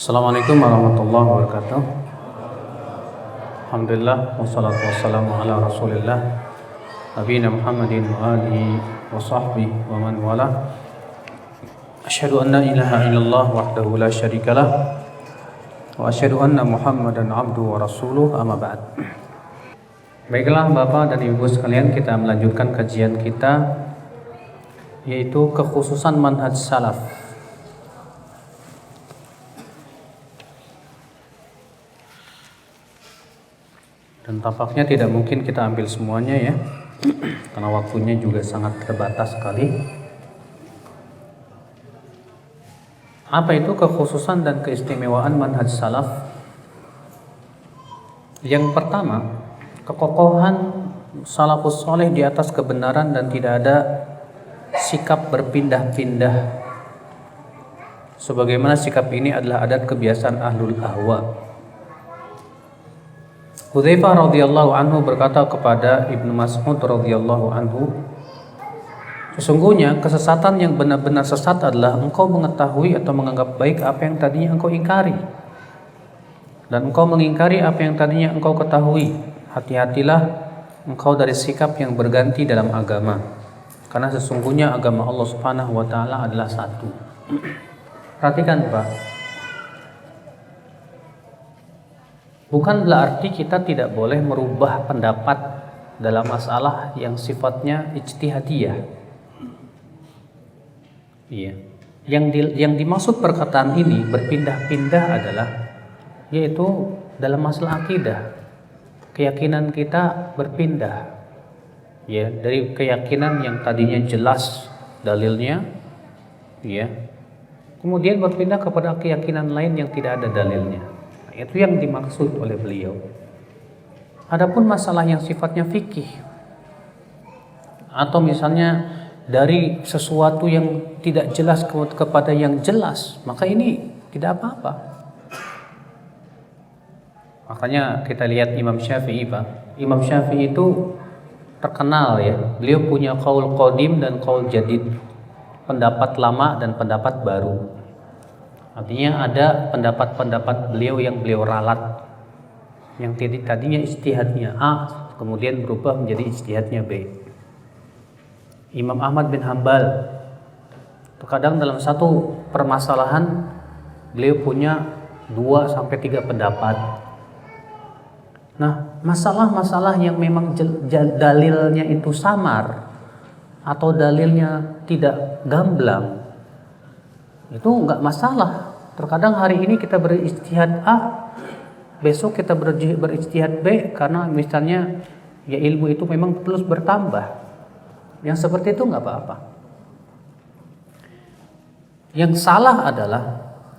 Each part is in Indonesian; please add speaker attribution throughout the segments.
Speaker 1: Assalamualaikum warahmatullahi wabarakatuh. Alhamdulillah wassalatu wassalamu ala Rasulillah nabiyina Muhammadin wa alihi wa sahbihi wa man wala. Asyhadu an la ilaha illallah wahdahu la syarikalah wa asyhadu anna Muhammadan abduhu wa rasuluh, amma ba'd. Baiklah Bapak dan Ibu sekalian, kita melanjutkan kajian kita yaitu kekhususan manhaj salaf. Dan tampaknya tidak mungkin kita ambil semuanya ya, karena waktunya juga sangat terbatas sekali. Apa itu kekhususan dan keistimewaan manhaj salaf? Yang pertama, kekokohan salafus soleh di atas kebenaran dan tidak ada sikap berpindah-pindah. Sebagaimana sikap ini adalah adat kebiasaan ahlul ahwa. Hudzaifah radhiyallahu anhu berkata kepada Ibnu Mas'ud radhiyallahu anhu, sesungguhnya kesesatan yang benar-benar sesat adalah engkau mengetahui atau menganggap baik apa yang tadinya engkau ingkari, dan engkau mengingkari apa yang tadinya engkau ketahui. Hati-hatilah engkau dari sikap yang berganti dalam agama, karena sesungguhnya agama Allah Subhanahu wa taala adalah satu. Perhatikan Pak, bukan berarti kita tidak boleh merubah pendapat dalam masalah yang sifatnya ijtihadiyah. Iya. Yang dimaksud perkataan ini berpindah-pindah adalah yaitu dalam masalah akidah. Keyakinan kita berpindah. Ya, dari keyakinan yang tadinya jelas dalilnya, ya. Kemudian berpindah kepada keyakinan lain yang tidak ada dalilnya. Itu yang dimaksud oleh beliau. Adapun masalah yang sifatnya fikih, atau misalnya dari sesuatu yang tidak jelas kepada yang jelas, maka ini tidak apa-apa. Makanya kita lihat Imam Syafi'i Pak. Imam Syafi'i itu terkenal ya, beliau punya qaul qadim dan qaul jadid, pendapat lama dan pendapat baru. Artinya ada pendapat-pendapat beliau yang beliau ralat, yang tadinya ijtihadnya A kemudian berubah menjadi ijtihadnya B. Imam Ahmad bin Hambal, terkadang dalam satu permasalahan beliau punya 2-3 pendapat. Nah, masalah-masalah yang memang dalilnya itu samar atau dalilnya tidak gamblang, itu enggak masalah. Terkadang hari ini kita berijtihad A, besok kita berijtihad B, karena misalnya ya ilmu itu memang terus bertambah. Yang seperti itu enggak apa-apa. Yang salah adalah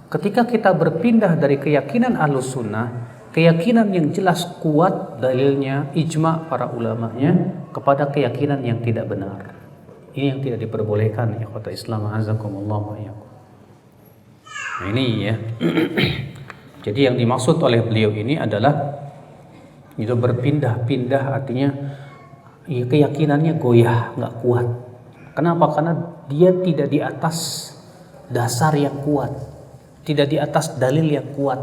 Speaker 1: ketika kita berpindah dari keyakinan Ahlus Sunnah, keyakinan yang jelas kuat dalilnya, ijma para ulamanya, kepada keyakinan yang tidak benar. Ini yang tidak diperbolehkan ya ikhwatul Islam azakumullah wa iyyakum. Nah ini ya. Jadi yang dimaksud oleh beliau ini adalah itu berpindah-pindah, artinya ya, keyakinannya goyah, nggak kuat. Kenapa? Karena dia tidak di atas dasar yang kuat, tidak di atas dalil yang kuat.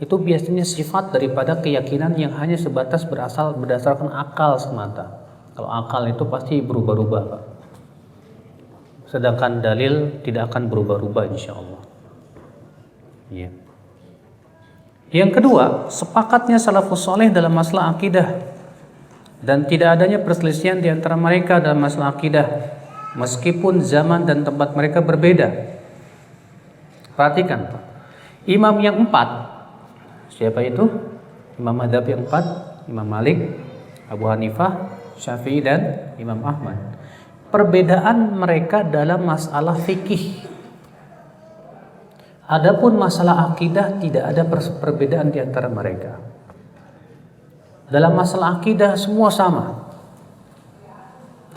Speaker 1: Itu biasanya sifat daripada keyakinan yang hanya sebatas berdasarkan akal semata. Kalau akal itu pasti berubah-ubah Pak. Sedangkan dalil tidak akan berubah-ubah insya Allah. Ya. Yang kedua, sepakatnya salafus soleh dalam masalah akidah dan tidak adanya perselisihan di antara mereka dalam masalah akidah meskipun zaman dan tempat mereka berbeda. Perhatikan Pak. Imam yang 4, siapa itu? Imam mazhab yang 4, Imam Malik, Abu Hanifah, Syafi'i dan Imam Ahmad. Perbedaan mereka dalam masalah fikih. Adapun masalah akidah tidak ada perbedaan di antara mereka. Dalam masalah akidah semua sama.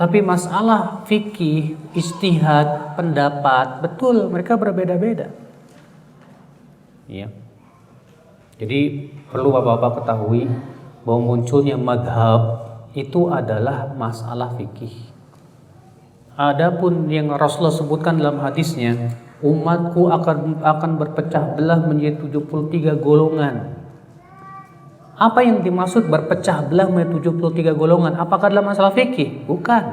Speaker 1: Tapi masalah fikih, ijtihad, pendapat, betul mereka berbeda-beda. Ya. Jadi perlu Bapak-bapak ketahui bahwa munculnya madhab itu adalah masalah fikih. Adapun yang Rasulullah sebutkan dalam hadisnya, Umatku akan berpecah belah menjadi 73 golongan. Apa yang dimaksud berpecah belah menjadi 73 golongan? Apakah dalam masalah fikih? Bukan.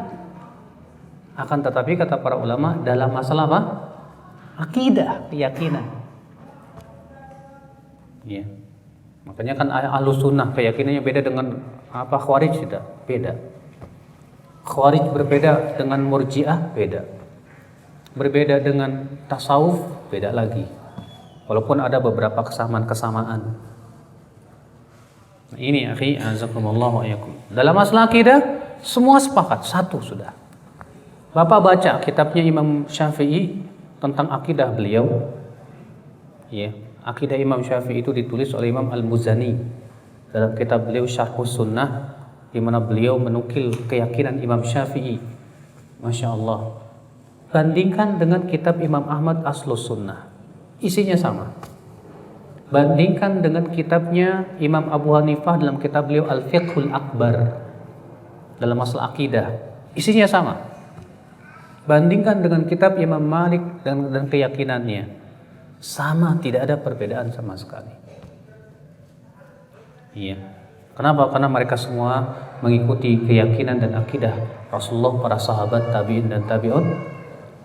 Speaker 1: Akan tetapi kata para ulama dalam masalah apa? Akidah, keyakinan. Ya. Makanya kan Ahlus Sunnah keyakinannya beda dengan apa Khawarij, tidak? Beda. Khawarij berbeda dengan Murji'ah, beda. Berbeda dengan tasawuf, beda lagi. Walaupun ada beberapa kesamaan-kesamaan. Nah, ini akhi azakumullah wa iyyakum. Dalam masalah akidah semua sepakat, satu sudah. Bapak baca kitabnya Imam Syafi'i tentang akidah beliau. Ya, akidah Imam Syafi'i itu ditulis oleh Imam Al-Muzani dalam kitab beliau Syarhus Sunnah, di mana beliau menukil keyakinan Imam Syafi'i. Masya Allah. Bandingkan dengan kitab Imam Ahmad Aslus Sunnah, isinya sama. Bandingkan dengan kitabnya Imam Abu Hanifah dalam kitab beliau Al-Fiqhul Akbar dalam masalah akidah, isinya sama. Bandingkan dengan kitab Imam Malik dan keyakinannya, sama, tidak ada perbedaan sama sekali. Iya. Kenapa? Karena mereka semua mengikuti keyakinan dan akidah Rasulullah, para sahabat, tabi'in dan tabi'in.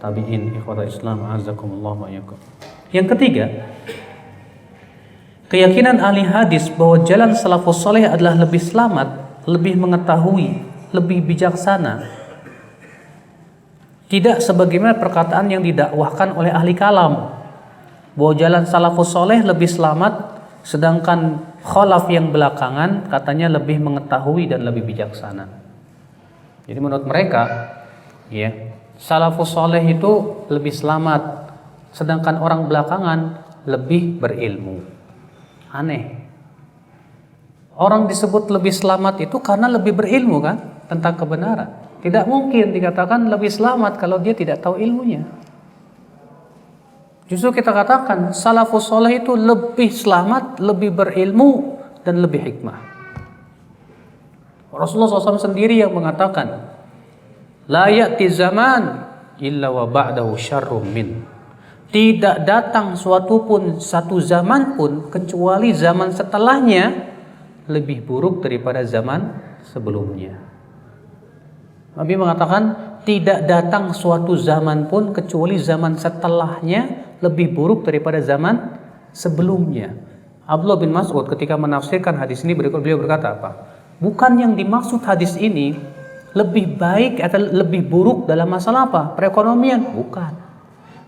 Speaker 1: Ikhwatul Islam azakumullah wa iyyakum. Yang ketiga, keyakinan ahli hadis bahwa jalan salafus saleh adalah lebih selamat, lebih mengetahui, lebih bijaksana. Tidak sebagaimana perkataan yang didakwahkan oleh ahli kalam bahwa jalan salafus saleh lebih selamat, sedangkan khalaf yang belakangan katanya lebih mengetahui dan lebih bijaksana. Jadi menurut mereka, ya, salafus saleh itu lebih selamat, sedangkan orang belakangan lebih berilmu. Aneh. Orang disebut lebih selamat itu karena lebih berilmu kan tentang kebenaran. Tidak mungkin dikatakan lebih selamat kalau dia tidak tahu ilmunya. Justru kita katakan salafus saleh itu lebih selamat, lebih berilmu dan lebih hikmah. Rasulullah SAW sendiri yang mengatakan, la ya'ti zaman illa wa ba'dahu syarrum min. Tidak datang satu zaman pun kecuali zaman setelahnya lebih buruk daripada zaman sebelumnya. Nabi mengatakan tidak datang suatu zaman pun kecuali zaman setelahnya lebih buruk daripada zaman sebelumnya. Abdullah bin Mas'ud ketika menafsirkan hadis ini beliau berkata apa? Bukan yang dimaksud hadis ini lebih baik atau lebih buruk dalam masalah apa? Perekonomian? Bukan.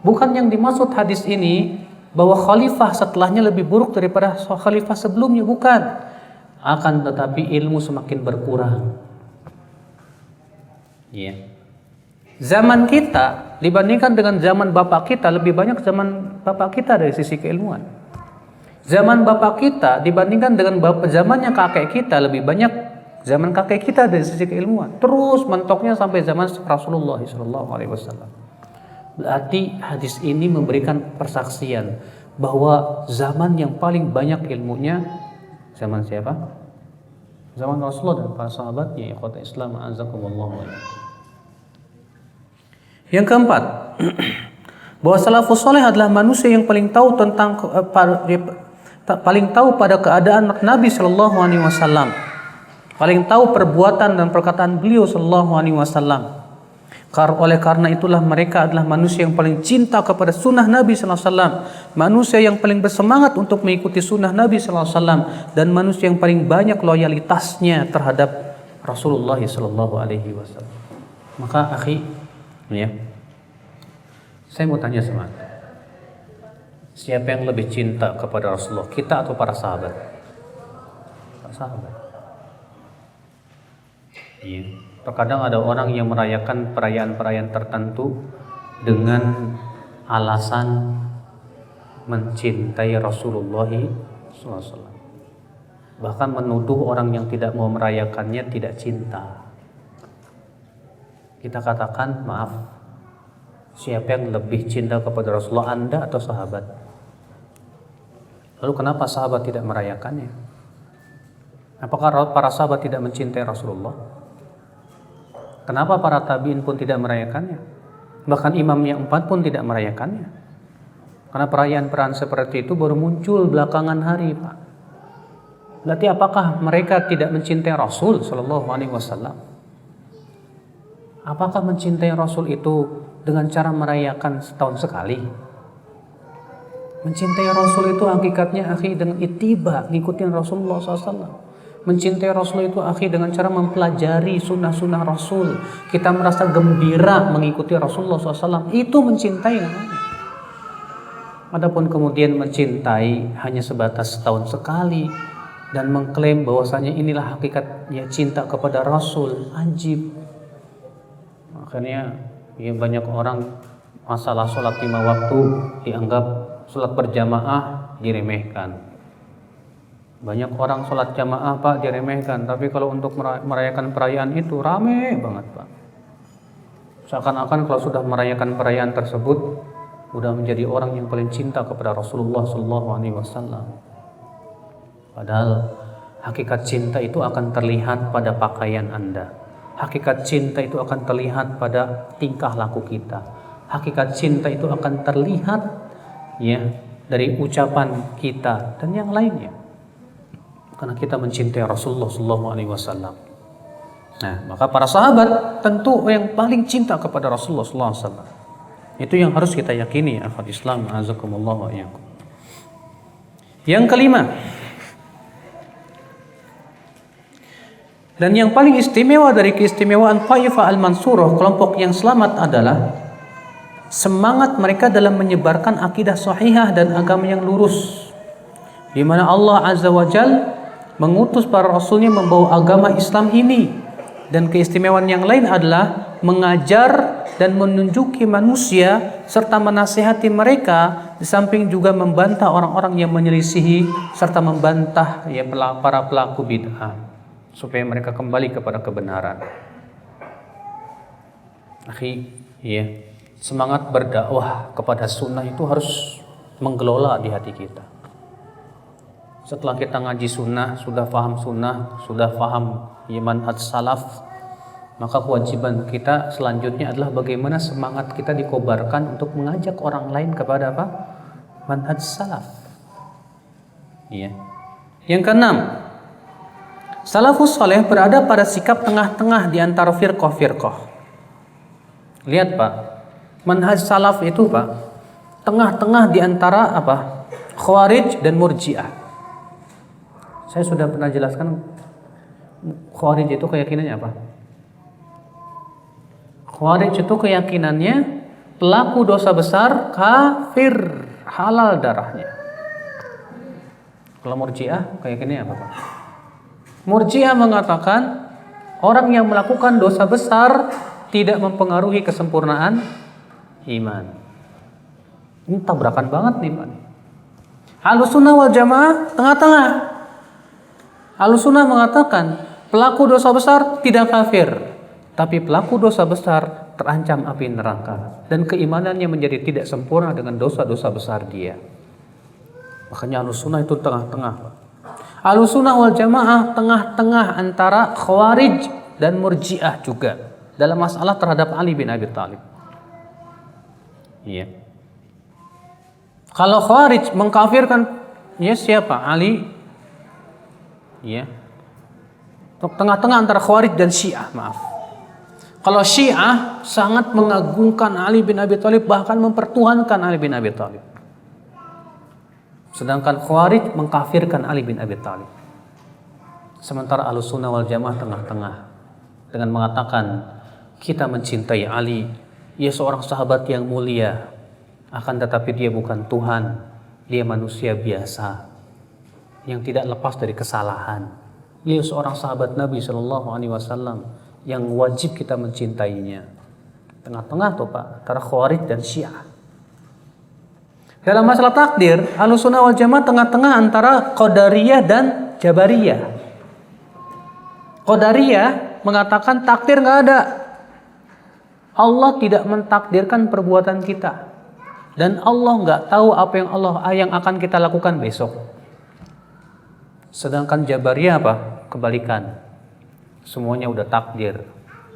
Speaker 1: Bukan yang dimaksud hadis ini bahwa khalifah setelahnya lebih buruk daripada khalifah sebelumnya, bukan. Akan tetapi ilmu semakin berkurang. Ya. Zaman kita dibandingkan dengan zaman bapak kita, lebih banyak zaman bapak kita dari sisi keilmuan. Zaman bapak kita dibandingkan dengan zamannya kakek kita, lebih banyak zaman kakek kita dari sisi keilmuan. Terus mentoknya sampai zaman Rasulullah SAW. Berarti hadis ini memberikan persaksian bahwa zaman yang paling banyak ilmunya zaman siapa? Zaman Rasulullah dan para sahabatnya. Ikhwatul Islam azakumullah. Yang keempat, bahwa salafus saleh adalah manusia yang paling tahu pada keadaan Nabi Shallallahu Alaihi Wasallam, paling tahu perbuatan dan perkataan beliau Shallallahu Alaihi Wasallam. Oleh karena itulah mereka adalah manusia yang paling cinta kepada sunnah Nabi Sallallahu Alaihi Wasallam, manusia yang paling bersemangat untuk mengikuti sunnah Nabi Sallallahu Alaihi Wasallam, dan manusia yang paling banyak loyalitasnya terhadap Rasulullah Sallallahu Alaihi Wasallam. Maka akhi, ya, saya mau tanya sama anda, siapa yang lebih cinta kepada Rasulullah, kita atau para sahabat? Para sahabat. Iya. Terkadang ada orang yang merayakan perayaan-perayaan tertentu dengan alasan mencintai Rasulullah SAW. Bahkan menuduh orang yang tidak mau merayakannya tidak cinta. Kita katakan, maaf, siapa yang lebih cinta kepada Rasulullah, Anda atau sahabat? Lalu kenapa sahabat tidak merayakannya? Apakah para sahabat tidak mencintai Rasulullah? Kenapa para tabi'in pun tidak merayakannya? Bahkan imam yang 4 pun tidak merayakannya. Karena perayaan-perayaan seperti itu baru muncul belakangan hari, Pak. Berarti apakah mereka tidak mencintai Rasul Shallallahu Alaihi Wasallam? Apakah mencintai Rasul itu dengan cara merayakan setahun sekali? Mencintai Rasul itu hakikatnya akhi dengan ittiba, ngikutin Rasulullah SAW. Mencintai Rasul itu akhi dengan cara mempelajari sunnah-sunnah Rasul. Kita merasa gembira mengikuti Rasulullah SAW. Itu mencintai namanya. Adapun kemudian mencintai hanya sebatas setahun sekali dan mengklaim bahwasanya inilah hakikatnya cinta kepada Rasul, ajib. Makanya ya banyak orang masalah sholat 5 waktu dianggap sholat berjamaah diremehkan. Banyak orang sholat jamaah Pak diremehkan, tapi kalau untuk merayakan perayaan itu rame banget Pak. Seakan-akan kalau sudah merayakan perayaan tersebut sudah menjadi orang yang paling cinta kepada Rasulullah SAW. Padahal hakikat cinta itu akan terlihat pada pakaian Anda. Hakikat cinta itu akan terlihat pada tingkah laku kita. Hakikat cinta itu akan terlihat ya dari ucapan kita dan yang lainnya. Karena kita mencintai Rasulullah SAW. Nah, maka para sahabat tentu yang paling cinta kepada Rasulullah SAW. Itu yang harus kita yakini, akhwat Islam, azakumullah wa iyyakum. Yang kelima, dan yang paling istimewa dari keistimewaan Taifah Al-Mansurah, kelompok yang selamat, adalah semangat mereka dalam menyebarkan akidah sahihah dan agama yang lurus, di mana Allah Azza wa Jalla mengutus para rasulnya membawa agama Islam ini. Dan keistimewaan yang lain adalah mengajar dan menunjuki manusia serta menasihati mereka, di samping juga membantah orang-orang yang menyelisihi serta membantah ya para pelaku bid'ah, supaya mereka kembali kepada kebenaran. Akhi, ya, semangat berdakwah kepada sunnah itu harus menggelola di hati kita. Setelah kita ngaji sunnah, sudah paham manhaj salaf, maka kewajiban kita selanjutnya adalah bagaimana semangat kita dikobarkan untuk mengajak orang lain kepada apa? Manhaj salaf. Iya. Yang keenam, salafus saleh berada pada sikap tengah-tengah di antara firqah-firqah. Lihat Pak, manhaj salaf itu Pak, tengah-tengah di antara apa? Khawarij dan Murji'ah. Saya sudah pernah jelaskan Khawarij itu keyakinannya apa? Khawarij itu keyakinannya pelaku dosa besar kafir, halal darahnya. Kalau Murji'ah keyakinannya apa Pak? Murji'ah mengatakan orang yang melakukan dosa besar tidak mempengaruhi kesempurnaan iman. Ini tabrakan banget nih Pak. Ahlussunnah wal Jamaah tengah-tengah. Ahlussunnah mengatakan pelaku dosa besar tidak kafir, tapi pelaku dosa besar terancam api neraka dan keimanannya menjadi tidak sempurna dengan dosa-dosa besar dia. Makanya Ahlussunnah itu tengah-tengah. Ahlussunnah wal Jamaah tengah-tengah antara Khawarij dan Murji'ah juga dalam masalah terhadap Ali bin Abi Thalib. Iya. Kalau Khawarij mengkafirkan ya siapa? Ali. Ya. Tengah-tengah antara Khawarij dan Syiah, maaf. Kalau Syiah sangat mengagungkan Ali bin Abi Thalib, bahkan mempertuhankan Ali bin Abi Thalib. Sedangkan Khawarij mengkafirkan Ali bin Abi Thalib. Sementara Ahlussunnah wal Jamaah tengah-tengah dengan mengatakan kita mencintai Ali, ia seorang sahabat yang mulia, akan tetapi dia bukan Tuhan, dia manusia biasa yang tidak lepas dari kesalahan. Dia seorang sahabat Nabi Shallallahu Alaihi Wasallam yang wajib kita mencintainya. Tengah-tengah tuh Pak, antara Khawarij dan Syiah. Dalam masalah takdir, Ahlussunnah wal Jamaah tengah-tengah antara Qadariyah dan Jabariyah. Qadariyah mengatakan takdir nggak ada. Allah tidak mentakdirkan perbuatan kita, dan Allah nggak tahu apa yang akan kita lakukan besok. Sedangkan Jabariyah apa? Kebalikan. Semuanya udah takdir.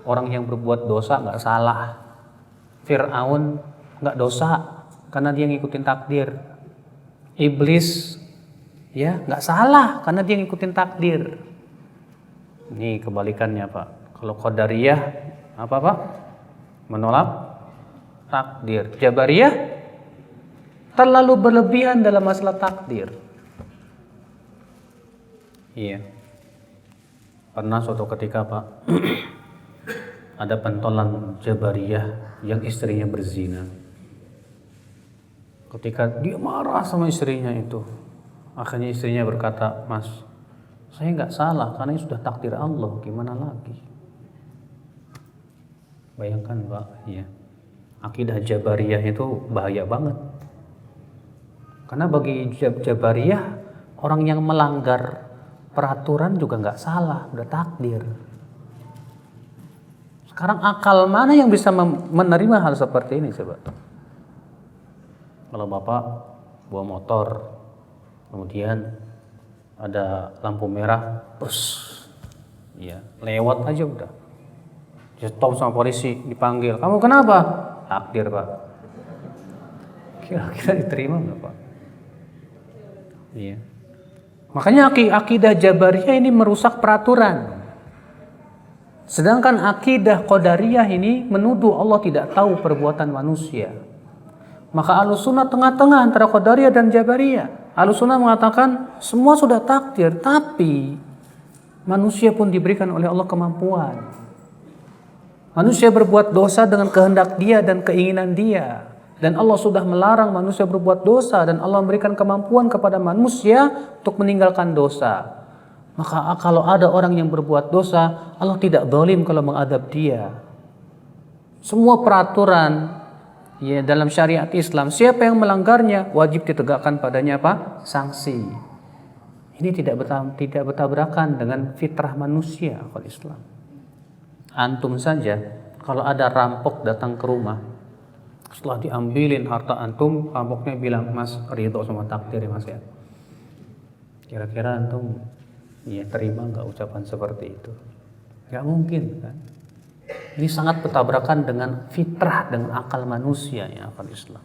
Speaker 1: Orang yang berbuat dosa nggak salah. Fir'aun nggak dosa, karena dia ngikutin takdir. Iblis ya nggak salah karena dia ngikutin takdir. Ini kebalikannya Pak. Kalau Qadariyah apa Pak? Menolak takdir. Jabariyah terlalu berlebihan dalam masalah takdir. Iya. Pernah suatu ketika Pak, ada pentolan Jabariyah yang istrinya berzina. Ketika dia marah sama istrinya itu, akhirnya istrinya berkata, "Mas, saya nggak salah karena ini sudah takdir Allah, gimana lagi?" Bayangkan Pak, ya, akidah Jabariyah itu bahaya banget. Karena bagi Jabariyah, orang yang melanggar peraturan juga nggak salah, udah takdir. Sekarang akal mana yang bisa menerima hal seperti ini coba? Kalau Bapak bawa motor, kemudian ada lampu merah, ya lewat aja udah. Stop sama polisi, dipanggil. "Kamu kenapa?" "Takdir Pak." Kira-kira diterima nggak Pak? Iya. Makanya akidah Jabariyah ini merusak peraturan. Sedangkan akidah Qadariyah ini menuduh Allah tidak tahu perbuatan manusia. Maka Ahlussunnah tengah-tengah antara Qadariyah dan Jabariyah. Ahlussunnah mengatakan semua sudah takdir, tapi manusia pun diberikan oleh Allah kemampuan. Manusia berbuat dosa dengan kehendak dia dan keinginan dia. Dan Allah sudah melarang manusia berbuat dosa, dan Allah memberikan kemampuan kepada manusia untuk meninggalkan dosa. Maka kalau ada orang yang berbuat dosa, Allah tidak zalim kalau mengadab dia. Semua peraturan ya dalam syariat Islam, siapa yang melanggarnya wajib ditegakkan padanya apa? Sanksi. Ini tidak bertabrakan dengan fitrah manusia kalau Islam. Antum saja kalau ada rampok datang ke rumah, setelah diambilin harta antum, rampoknya bilang, "Mas, ridho sama takdir ya Mas ya." Kira-kira antum ya terima nggak ucapan seperti itu? Nggak mungkin kan? Ini sangat bertabrakan dengan fitrah, dengan akal manusia ya akal Islam.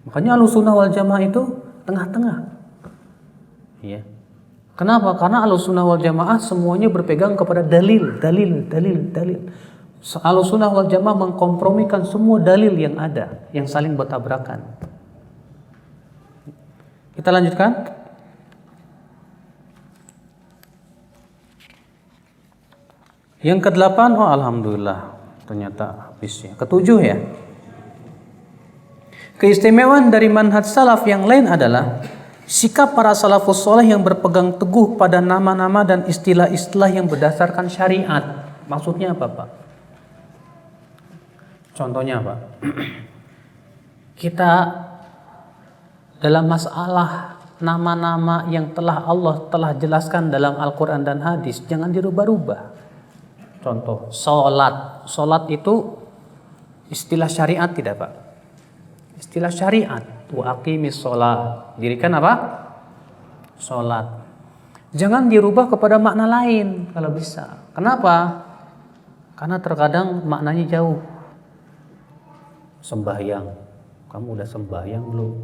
Speaker 1: Makanya Ahlussunnah wal Jamaah itu tengah-tengah. Ya. Kenapa? Karena Ahlussunnah wal Jamaah semuanya berpegang kepada dalil. Ahlussunnah wal Jamaah mengkompromikan semua dalil yang ada, yang saling bertabrakan. Kita lanjutkan. Yang ke-8, oh alhamdulillah, ternyata habis ya. Ke-7 ya. Keistimewaan dari manhaj salaf yang lain adalah sikap para salafus soleh yang berpegang teguh pada nama-nama dan istilah-istilah yang berdasarkan syariat. Maksudnya apa Pak? Contohnya apa? Kita dalam masalah nama-nama yang Allah telah jelaskan dalam Al-Quran dan hadis, jangan dirubah-rubah. Contoh, sholat. Sholat itu istilah syariat tidak Pak? Istilah syariat. Wa aqimis sholat. Dirikan apa? Sholat. Jangan dirubah kepada makna lain kalau bisa. Kenapa? Karena terkadang maknanya jauh. Sembahyang, kamu udah sembahyang belum?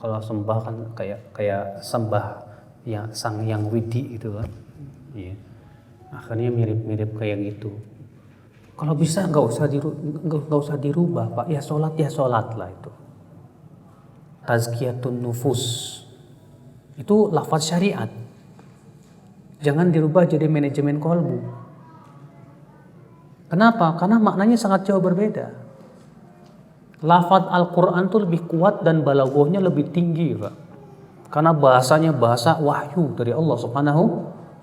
Speaker 1: Kalau sembah kan kayak sembah yang sang yang widi gitu kan? Iya. Akhirnya mirip kayak gitu. Kalau bisa nggak usah dirubah Pak. Ya sholat lah itu. Tazkiyatun nufus itu lafaz syariat. Jangan dirubah jadi manajemen kolbu. Kenapa? Karena maknanya sangat jauh berbeda. Lafaz Al-Quran itu lebih kuat dan balaghahnya lebih tinggi Pak. Karena bahasanya bahasa wahyu dari Allah subhanahu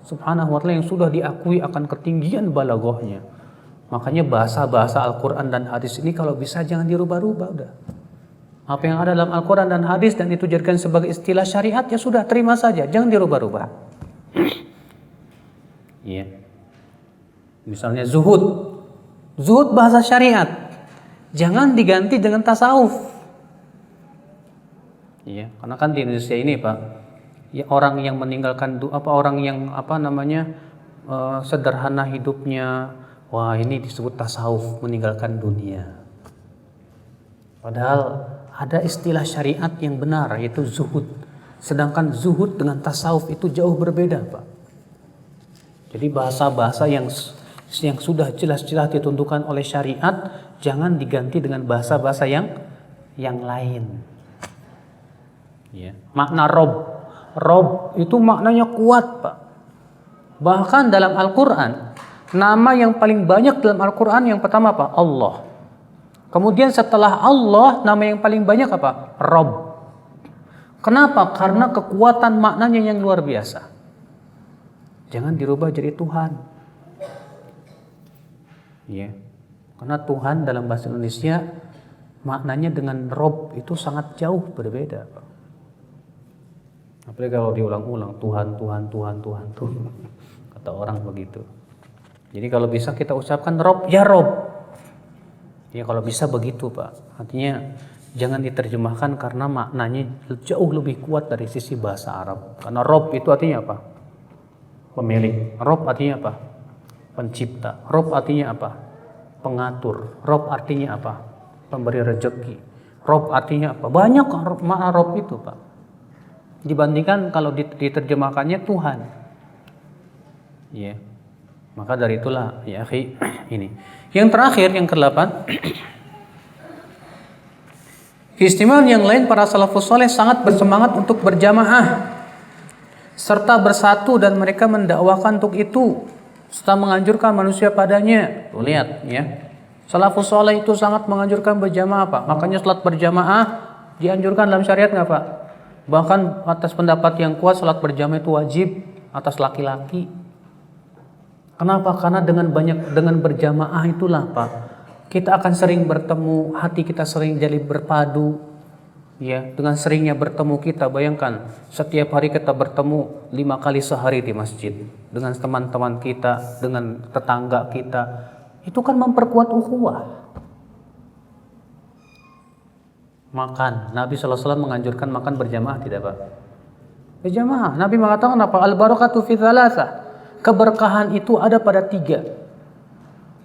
Speaker 1: wa ta'ala yang sudah diakui akan ketinggian balaghahnya. Makanya bahasa-bahasa Al-Quran dan hadis ini kalau bisa jangan dirubah-rubah udah. Apa yang ada dalam Al-Quran dan hadis dan itu dijadikan sebagai istilah syariat, ya sudah terima saja, jangan dirubah-rubah. Iya. Misalnya zuhud. Zuhud bahasa syariat. Jangan diganti dengan tasawuf. Iya, karena kan di Indonesia ini Pak, ya orang yang meninggalkan orang yang sederhana hidupnya, wah ini disebut tasawuf, meninggalkan dunia. Padahal ada istilah syariat yang benar, yaitu zuhud. Sedangkan zuhud dengan tasawuf itu jauh berbeda, Pak. Jadi bahasa-bahasa yang sudah jelas-jelas ditentukan oleh syariat jangan diganti dengan bahasa-bahasa yang lain. Ya. Makna Rob itu maknanya kuat, Pak. Bahkan dalam Al-Quran, nama yang paling banyak dalam Al-Quran yang pertama apa? Allah. Kemudian setelah Allah, nama yang paling banyak apa? Rob. Kenapa? Karena kekuatan maknanya yang luar biasa. Jangan dirubah jadi Tuhan. Ya. Karena Tuhan dalam bahasa Indonesia maknanya dengan Rob itu sangat jauh berbeda, Pak. Apalagi kalau diulang-ulang Tuhan. Kata orang begitu. Jadi kalau bisa kita ucapkan Rob, ya Rob. Ya kalau bisa begitu, Pak. Artinya jangan diterjemahkan karena maknanya jauh lebih kuat dari sisi bahasa Arab. Karena Rob itu artinya apa? Pemilik. Rob artinya apa? Pencipta. Rob artinya apa? Pengatur. Rob artinya apa? Pemberi rezeki. Rob artinya apa? Banyak makna Rob itu, Pak. Dibandingkan kalau diterjemahkannya Tuhan. Ya. Maka dari itulah ya akhi ini. Yang terakhir yang ke-8, keistimewaan yang lain para salafus saleh sangat bersemangat untuk berjamaah serta bersatu dan mereka mendakwakan untuk itu serta menganjurkan manusia padanya. Tuh lihat ya. Salafus saleh itu sangat menganjurkan berjamaah, Pak. Makanya salat berjamaah dianjurkan dalam syariat enggak, Pak? Bahkan atas pendapat yang kuat salat berjamaah itu wajib atas laki-laki. Kenapa? Karena dengan berjamaah itulah, Pak, kita akan sering bertemu, hati kita sering jadi berpadu. Ya, dengan seringnya bertemu kita, bayangkan setiap hari kita bertemu 5 kali sehari di masjid dengan teman-teman kita, dengan tetangga kita. Itu kan memperkuat ukhuwah. Makan, Nabi SAW menganjurkan makan berjamaah tidak, Pak? Berjamaah. Nabi mengatakan apa? Al-barakatu fi thalathah. Keberkahan itu ada pada 3.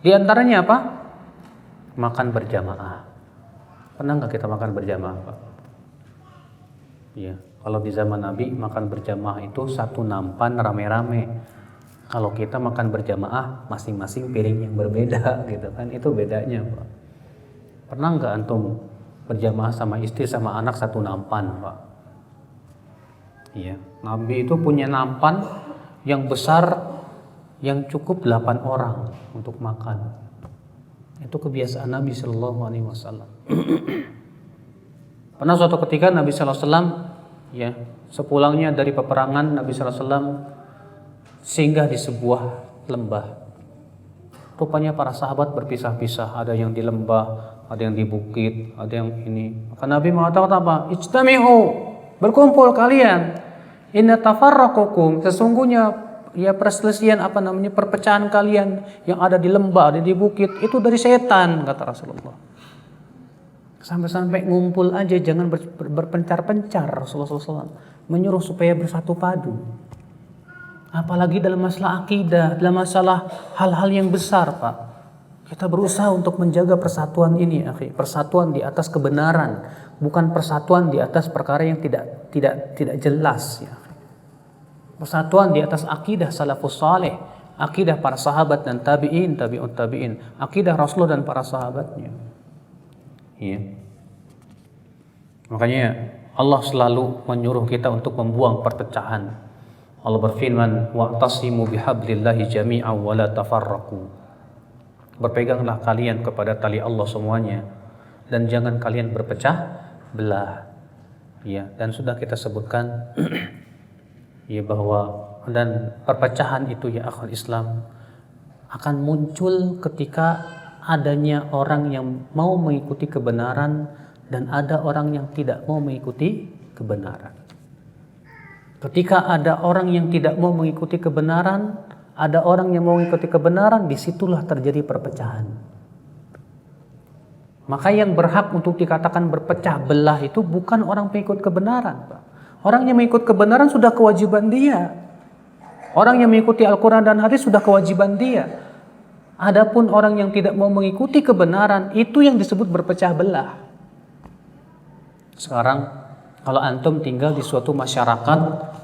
Speaker 1: Di antaranya apa? Makan berjamaah. Pernah nggak kita makan berjamaah, Pak? Ya, kalau di zaman Nabi makan berjamaah itu satu nampan rame-rame. Kalau kita makan berjamaah masing-masing piring yang berbeda, gitu kan? Itu bedanya, Pak. Pernah nggak antum berjamaah sama istri sama anak satu nampan, Pak? Iya, Nabi itu punya nampan yang besar yang cukup 8 orang untuk makan. Itu kebiasaan Nabi Shallallahu Alaihi Wasallam. Pernah suatu ketika Nabi Sallallahu Alaihi Wasallam ya sepulangnya dari peperangan Nabi Sallallahu Alaihi Wasallam singgah di sebuah lembah. Rupanya para sahabat berpisah-pisah, ada yang di lembah, ada yang di bukit, ada yang ini. Maka Nabi mengatakan apa? Ijtami'u, berkumpul kalian. Inna tafarraqukum, sesungguhnya ya perselisihan perpecahan kalian yang ada di lembah, ada di bukit itu dari setan, kata Rasulullah. Sampai-sampai ngumpul aja jangan berpencar-pencar. Rasulullah SAW menyuruh supaya bersatu padu. Apalagi dalam masalah akidah, dalam masalah hal-hal yang besar, Pak. Kita berusaha untuk menjaga persatuan ini, akhi. Persatuan di atas kebenaran, bukan persatuan di atas perkara yang tidak jelas, ya. Persatuan di atas akidah salafus saleh, akidah para sahabat dan tabi'in, tabi'ut tabi'in, akidah Rasulullah dan para sahabatnya. Ya. Makanya Allah selalu menyuruh kita untuk membuang perpecahan. Allah berfirman, wa'tasimu bihablillahi jami'an wa la tafarraqu. Berpeganglah kalian kepada tali Allah semuanya dan jangan kalian berpecah belah. Ya, dan sudah kita sebutkan ya bahwa dan perpecahan itu ya akhul Islam akan muncul ketika adanya orang yang mau mengikuti kebenaran dan ada orang yang tidak mau mengikuti kebenaran. Ketika ada orang yang tidak mau mengikuti kebenaran, ada orang yang mau mengikuti kebenaran, disitulah terjadi perpecahan. Maka yang berhak untuk dikatakan berpecah belah itu bukan orang pengikut kebenaran, Pak. Orang yang mengikut kebenaran sudah kewajiban dia. Orang yang mengikuti Al-Quran dan hadis sudah kewajiban dia. Adapun orang yang tidak mau mengikuti kebenaran, itu yang disebut berpecah belah. Sekarang kalau antum tinggal di suatu masyarakat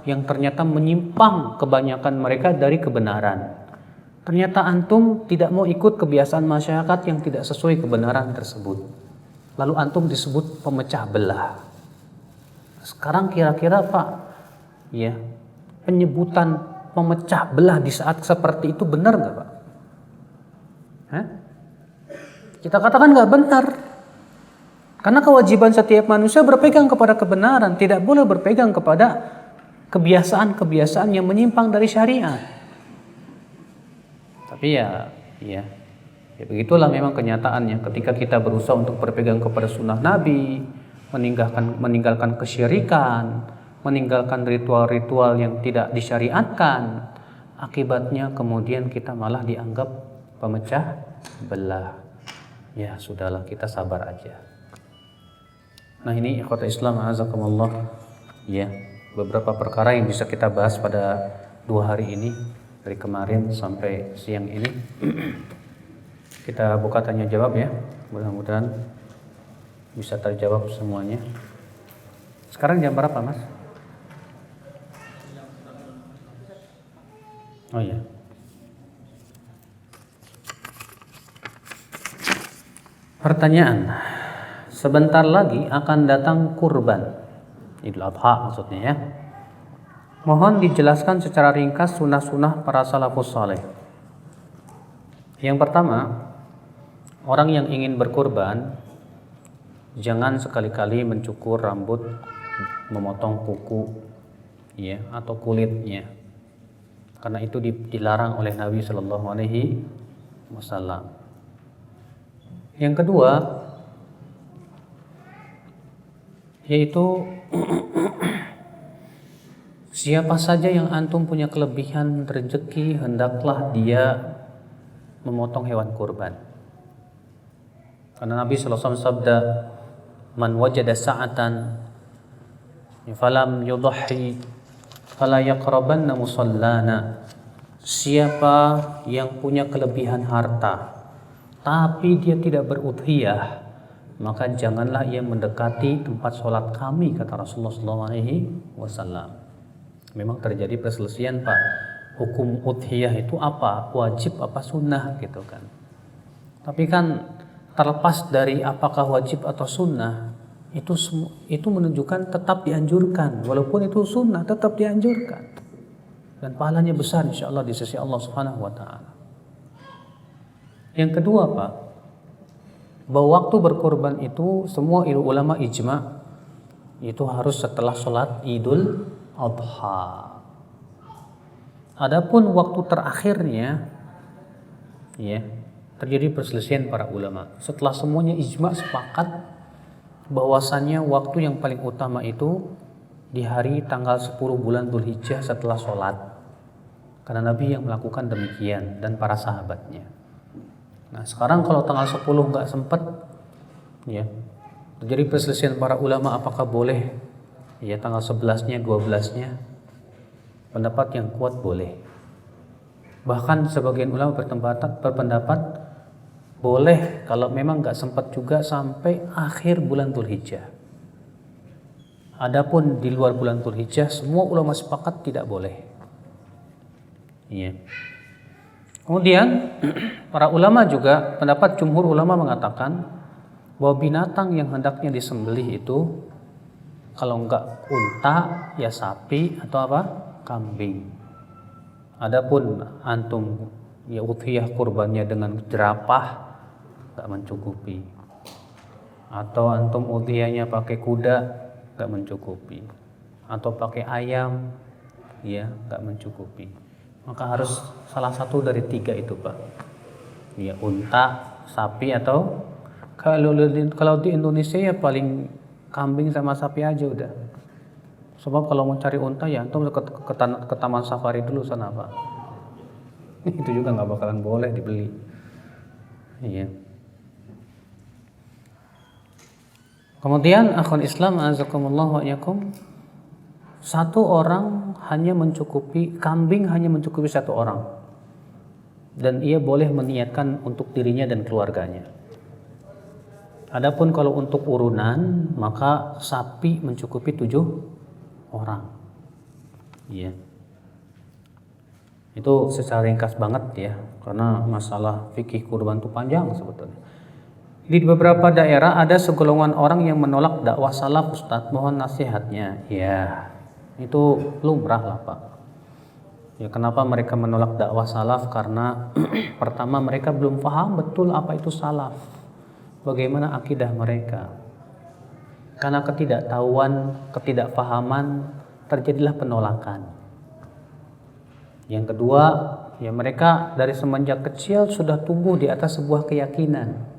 Speaker 1: yang ternyata menyimpang kebanyakan mereka dari kebenaran. Ternyata antum tidak mau ikut kebiasaan masyarakat yang tidak sesuai kebenaran tersebut. Lalu antum disebut pemecah belah. Sekarang kira-kira Pak, ya, penyebutan pemecah belah di saat seperti itu benar nggak Pak? Hah? Kita katakan nggak benar. Karena kewajiban setiap manusia berpegang kepada kebenaran, tidak boleh berpegang kepada kebiasaan-kebiasaan yang menyimpang dari syariat. Tapi ya begitulah memang kenyataannya. Ketika kita berusaha untuk berpegang kepada sunnah Nabi, meninggalkan kesyirikan, meninggalkan ritual-ritual yang tidak disyariatkan, akibatnya kemudian kita malah dianggap pemecah belah. Ya sudahlah, kita sabar aja. Nah ini ikhwata Islam azakumullah, ya, beberapa perkara yang bisa kita bahas pada 2 hari ini, dari kemarin sampai siang ini. Kita buka tanya jawab ya, mudah-mudahan bisa terjawab semuanya. Sekarang jam berapa Mas? Oh iya. Pertanyaan, sebentar lagi akan datang kurban Idul Adha maksudnya ya. Mohon dijelaskan secara ringkas sunnah-sunnah para salafus saleh. Yang pertama, orang yang ingin berkurban jangan sekali-kali mencukur rambut, memotong kuku ya atau kulitnya. Karena itu dilarang oleh Nabi Shallallahu Alaihi Wasallam. Yang kedua, yaitu siapa saja yang antum punya kelebihan rezeki, hendaklah dia memotong hewan kurban. Karena Nabi Shallallahu Alaihi Wasallam sabda, "Man wajada sa'atan, falam yudhi, fala yaqrabanna musallana." Siapa yang punya kelebihan harta tapi dia tidak berudhiyah, maka janganlah ia mendekati tempat sholat kami, kata Rasulullah SAW. Memang terjadi perselisihan Pak, hukum udhiyah itu apa, wajib apa sunnah gitu kan. Tapi kan terlepas dari apakah wajib atau sunnah, itu menunjukkan tetap dianjurkan, walaupun itu sunnah tetap dianjurkan, dan pahalanya besar insyaallah di sisi Allah Subhanahu Wa Taala. Yang kedua Pak, bahwa waktu berkorban itu semua ulama ijma itu harus setelah sholat Idul Adha. Adapun waktu terakhirnya, ya, terjadi perselisihan para ulama. Setelah semuanya ijma sepakat bahwasannya waktu yang paling utama itu di hari tanggal 10 bulan Dzulhijjah setelah sholat. Karena Nabi yang melakukan demikian dan para sahabatnya. Nah sekarang kalau tanggal 10 nggak sempat, ya, terjadi perselisihan para ulama apakah boleh, ya, tanggal 11-nya, 12-nya. Pendapat yang kuat boleh. Bahkan sebagian ulama berpendapat boleh kalau memang nggak sempat juga sampai akhir bulan Dzulhijjah. Adapun di luar bulan Dzulhijjah semua ulama sepakat tidak boleh. Iya. Kemudian para ulama juga, pendapat jumhur ulama mengatakan bahwa binatang yang hendaknya disembelih itu kalau enggak unta ya sapi atau apa? Kambing. Adapun antum ya udhiyah kurbannya dengan jerapah enggak mencukupi. Atau antum udhiyahnya pakai kuda enggak mencukupi. Atau pakai ayam ya enggak mencukupi. Maka harus salah satu dari 3 itu Pak. Ya unta, sapi atau kalau di Indonesia ya paling kambing sama sapi aja udah. Sebab kalau mau cari unta ya antum ke taman safari dulu sana Pak. Itu juga nggak bakalan boleh dibeli. Iya. Kemudian akhwan Islam azakumullah wa iyyakum, satu orang hanya mencukupi, kambing hanya mencukupi 1 orang, dan ia boleh meniatkan untuk dirinya dan keluarganya. Adapun kalau untuk urunan, maka sapi mencukupi 7 orang. Ya. Itu secara ringkas banget ya, karena masalah fikih kurban itu panjang sebetulnya. Di beberapa daerah ada segolongan orang yang menolak dakwah salaf, Ustadz, mohon nasihatnya. Ya, itu lumrah lah Pak. Ya, kenapa mereka menolak dakwah salaf? Karena pertama mereka belum paham betul apa itu salaf, bagaimana akidah mereka. Karena ketidaktahuan, ketidakpahaman, terjadilah penolakan. Yang kedua, ya mereka dari semenjak kecil sudah tumbuh di atas sebuah keyakinan.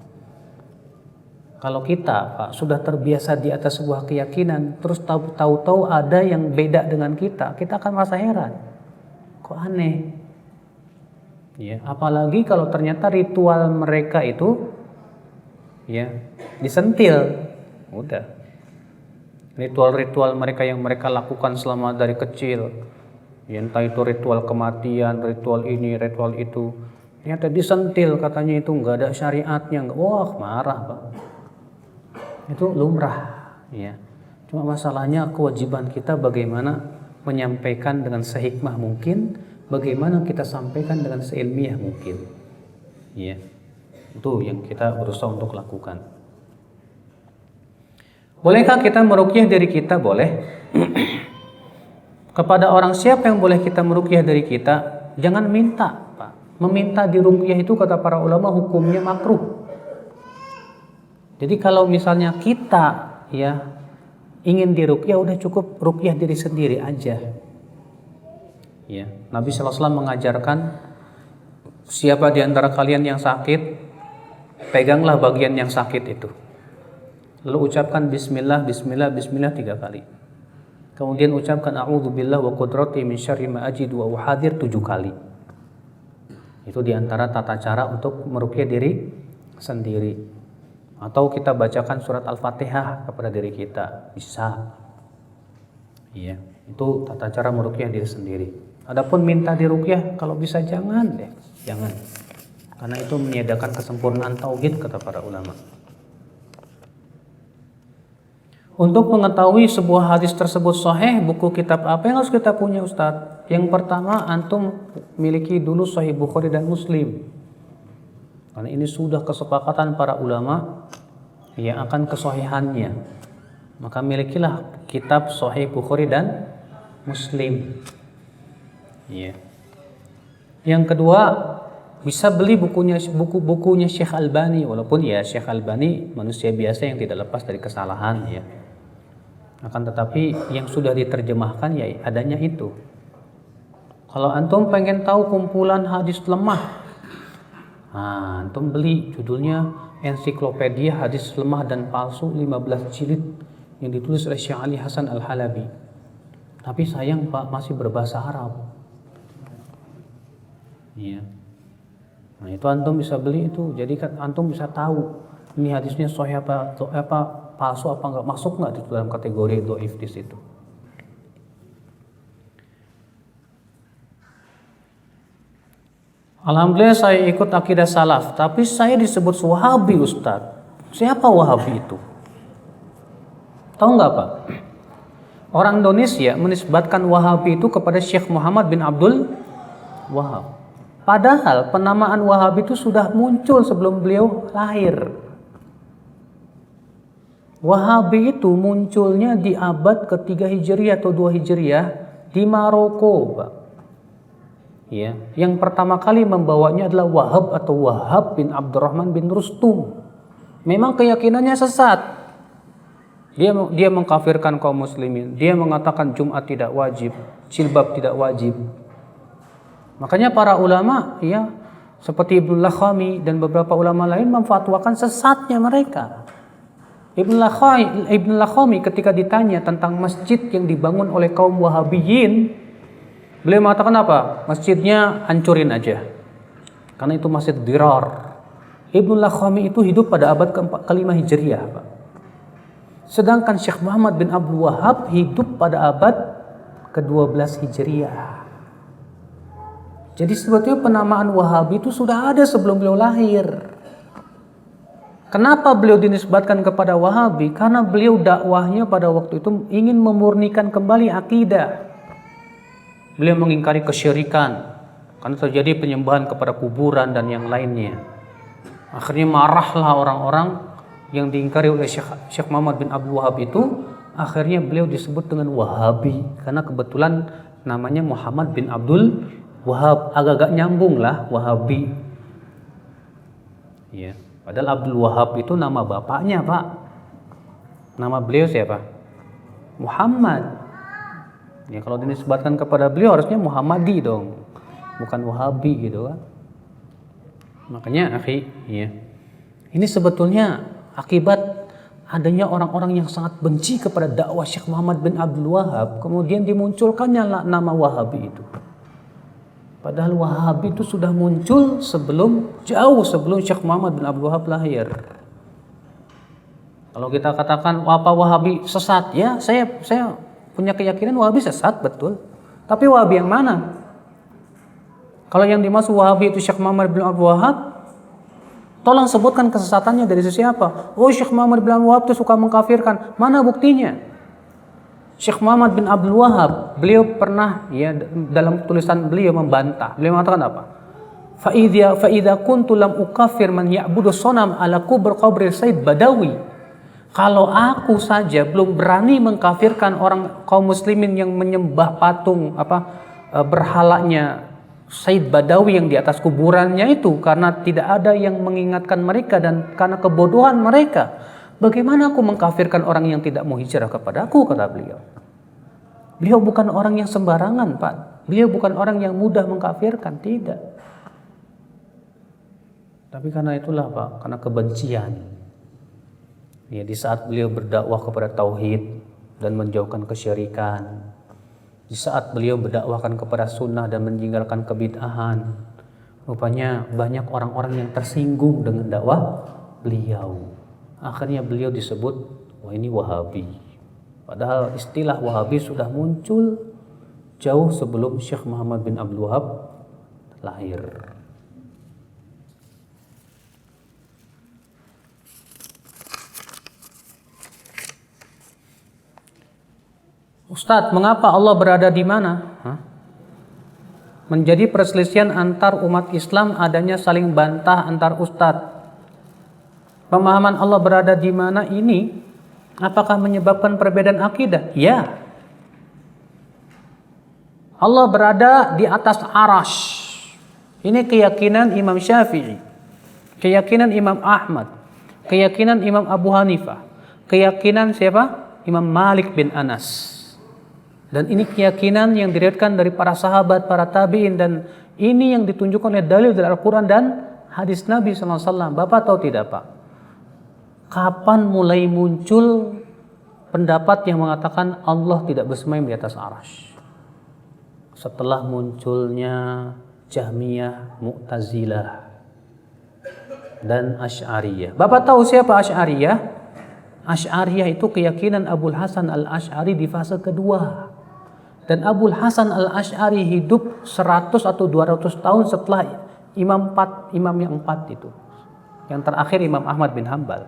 Speaker 1: Kalau kita Pak sudah terbiasa di atas sebuah keyakinan, terus tahu-tahu ada yang beda dengan kita akan merasa heran. Kok aneh? Ya, apalagi kalau ternyata ritual mereka itu ya disentil. Udah. Ritual-ritual mereka yang mereka lakukan selama dari kecil, ya, entah itu ritual kematian, ritual ini, ritual itu, ternyata disentil, katanya itu nggak ada syariatnya. Wah, marah Pak. Itu lumrah, ya. Cuma masalahnya kewajiban kita bagaimana menyampaikan dengan sehikmah mungkin, bagaimana kita sampaikan dengan seilmiah mungkin, ya. Itu yang kita berusaha untuk lakukan. Bolehkah kita meruqyah diri kita? Boleh. Kepada orang siapa yang boleh kita meruqyah dari kita? Jangan minta, Pak. Meminta diruqyah itu kata para ulama hukumnya makruh. Jadi kalau misalnya kita ya ingin diruqyah, udah cukup ruqyah diri sendiri aja. Ya, Nabi SAW mengajarkan siapa di antara kalian yang sakit, peganglah bagian yang sakit itu. Lalu ucapkan bismillah, bismillah, bismillah 3 kali. Kemudian ucapkan a'udzubillah wa qudrati min syarri ma ajidu wa uhadir 7 kali. Itu di antara tata cara untuk meruqyah diri sendiri. Atau kita bacakan surat Al-Fatihah kepada diri kita, bisa. Iya, itu tata cara meruqyah diri sendiri. Adapun minta diruqyah, kalau bisa jangan deh, jangan. Karena itu meniadakan kesempurnaan tauhid kata para ulama. Untuk mengetahui sebuah hadis tersebut sahih, buku kitab apa yang harus kita punya Ustadz? Yang pertama, antum miliki dulu Sahih Bukhari dan Muslim. Karena ini sudah kesepakatan para ulama yang akan kesahihannya. Maka milikilah kitab Sahih Bukhari dan Muslim. Ya. Yang kedua, bisa beli bukunya Syekh Albani, walaupun ya Syekh Albani manusia biasa yang tidak lepas dari kesalahan ya. Akan tetapi yang sudah diterjemahkan ya adanya itu. Kalau antum pengen tahu kumpulan hadis lemah, antum beli judulnya Ensiklopedia Hadis Lemah dan Palsu 15 jilid yang ditulis oleh Syekh Ali Hasan Al-Halabi. Tapi sayang Pak, masih berbahasa Arab. Iya. Nah, itu antum bisa beli itu. Jadi kan antum bisa tahu ini hadisnya sahih apa palsu apa enggak, masuk enggak di dalam kategori dhaif di situ. Alhamdulillah saya ikut akidah salaf, tapi saya disebut Wahabi Ustadz. Siapa Wahabi itu? Tahu nggak Pak? Orang Indonesia menisbatkan Wahabi itu kepada Syekh Muhammad bin Abdul Wahab. Padahal penamaan Wahabi itu sudah muncul sebelum beliau lahir. Wahabi itu munculnya di abad ke-3 Hijriah atau 2 Hijriah di Maroko, Pak. Ya, yang pertama kali membawanya adalah Wahab atau Wahab bin Abdurrahman bin Rustum. Memang keyakinannya sesat. Dia mengkafirkan kaum muslimin. Dia mengatakan Jumat tidak wajib, jilbab tidak wajib. Makanya para ulama ya seperti Ibnu Lakhami dan beberapa ulama lain memfatwakan sesatnya mereka. Ibnu Lakhami ketika ditanya tentang masjid yang dibangun oleh kaum Wahabiyin, beliau mengatakan apa? Masjidnya hancurin aja. Karena itu masjid dirar. Ibnu Lakhami itu hidup pada abad ke-5 Hijriah, Pak. Sedangkan Syekh Muhammad bin Abdul Wahab hidup pada abad ke-12 Hijriah. Jadi sebetulnya penamaan Wahabi itu sudah ada sebelum beliau lahir. Kenapa beliau dinisbatkan kepada Wahabi? Karena beliau dakwahnya pada waktu itu ingin memurnikan kembali akidah. Beliau mengingkari kesyirikan karena terjadi penyembahan kepada kuburan dan yang lainnya. Akhirnya marahlah orang-orang yang diingkari oleh Syekh Muhammad bin Abdul Wahab itu. Akhirnya beliau disebut dengan Wahabi karena kebetulan namanya Muhammad bin Abdul Wahab, agak-agak nyambung lah Wahabi. Ya. Padahal Abdul Wahab itu nama bapaknya, Pak. Nama beliau siapa? Muhammad. Ya, kalau dinisbatkan kepada beliau harusnya Muhammadi dong, bukan Wahabi gitu kan. Makanya akhi, ya. Ini sebetulnya akibat adanya orang-orang yang sangat benci kepada dakwah Syekh Muhammad bin Abdul Wahab, kemudian dimunculkannya nama Wahabi itu. Padahal Wahabi itu sudah muncul jauh sebelum Syekh Muhammad bin Abdul Wahab lahir. Kalau kita katakan apa Wahabi sesat, ya saya punya keyakinan Wahabi sesat, betul. Tapi Wahabi yang mana? Kalau yang dimaksud Wahabi itu Syekh Muhammad bin Abdul Wahab, tolong sebutkan kesesatannya dari sisi apa? Oh, Syekh Muhammad bin Abdul Wahab itu suka mengkafirkan. Mana buktinya? Syekh Muhammad bin Abdul Wahab, beliau pernah dalam tulisan beliau membantah. Beliau mengatakan apa? Fa idza kuntu lam ukafir man ya'budu sonam ala kubur qabri Said Badawi. Kalau aku saja belum berani mengkafirkan orang kaum muslimin yang menyembah patung berhalanya Said Badawi yang di atas kuburannya itu, karena tidak ada yang mengingatkan mereka dan karena kebodohan mereka. Bagaimana aku mengkafirkan orang yang tidak mau hijrah kepadaku, kata beliau. Beliau bukan orang yang sembarangan, Pak. Beliau bukan orang yang mudah mengkafirkan, tidak. Tapi karena itulah, Pak, karena kebencian. Ya, di saat beliau berdakwah kepada tauhid dan menjauhkan kesyirikan, di saat beliau berdakwahkan kepada sunnah dan meninggalkan kebid'ahan, rupanya banyak orang-orang yang tersinggung dengan dakwah beliau. Akhirnya beliau disebut, wah ini Wahabi. Padahal istilah Wahabi sudah muncul jauh sebelum Syekh Muhammad bin Abdul Wahab lahir. Ustadz, mengapa Allah berada di mana? Menjadi perselisihan antar umat Islam adanya saling bantah antar ustadz. Pemahaman Allah berada di mana ini apakah menyebabkan perbedaan akidah? Ya. Allah berada di atas arash. Ini keyakinan Imam Syafi'i, keyakinan Imam Ahmad, keyakinan Imam Abu Hanifah, keyakinan siapa? Imam Malik bin Anas. Dan ini keyakinan yang diriwayatkan dari para sahabat, para tabi'in, dan ini yang ditunjukkan oleh dalil dari Al-Quran dan hadis Nabi SAW. Bapak tahu tidak, Pak? Kapan mulai muncul pendapat yang mengatakan Allah tidak bersemayam di atas arash? Setelah munculnya Jahmiyah, Mu'tazilah, dan Asy'ariyah. Bapak tahu siapa Asy'ariyah? Asy'ariyah itu keyakinan Abul Hasan al-Asy'ari di fase kedua. Dan Abul Hasan al-Asy'ari hidup 100 atau 200 tahun setelah imam yang empat itu. Yang terakhir Imam Ahmad bin Hambal.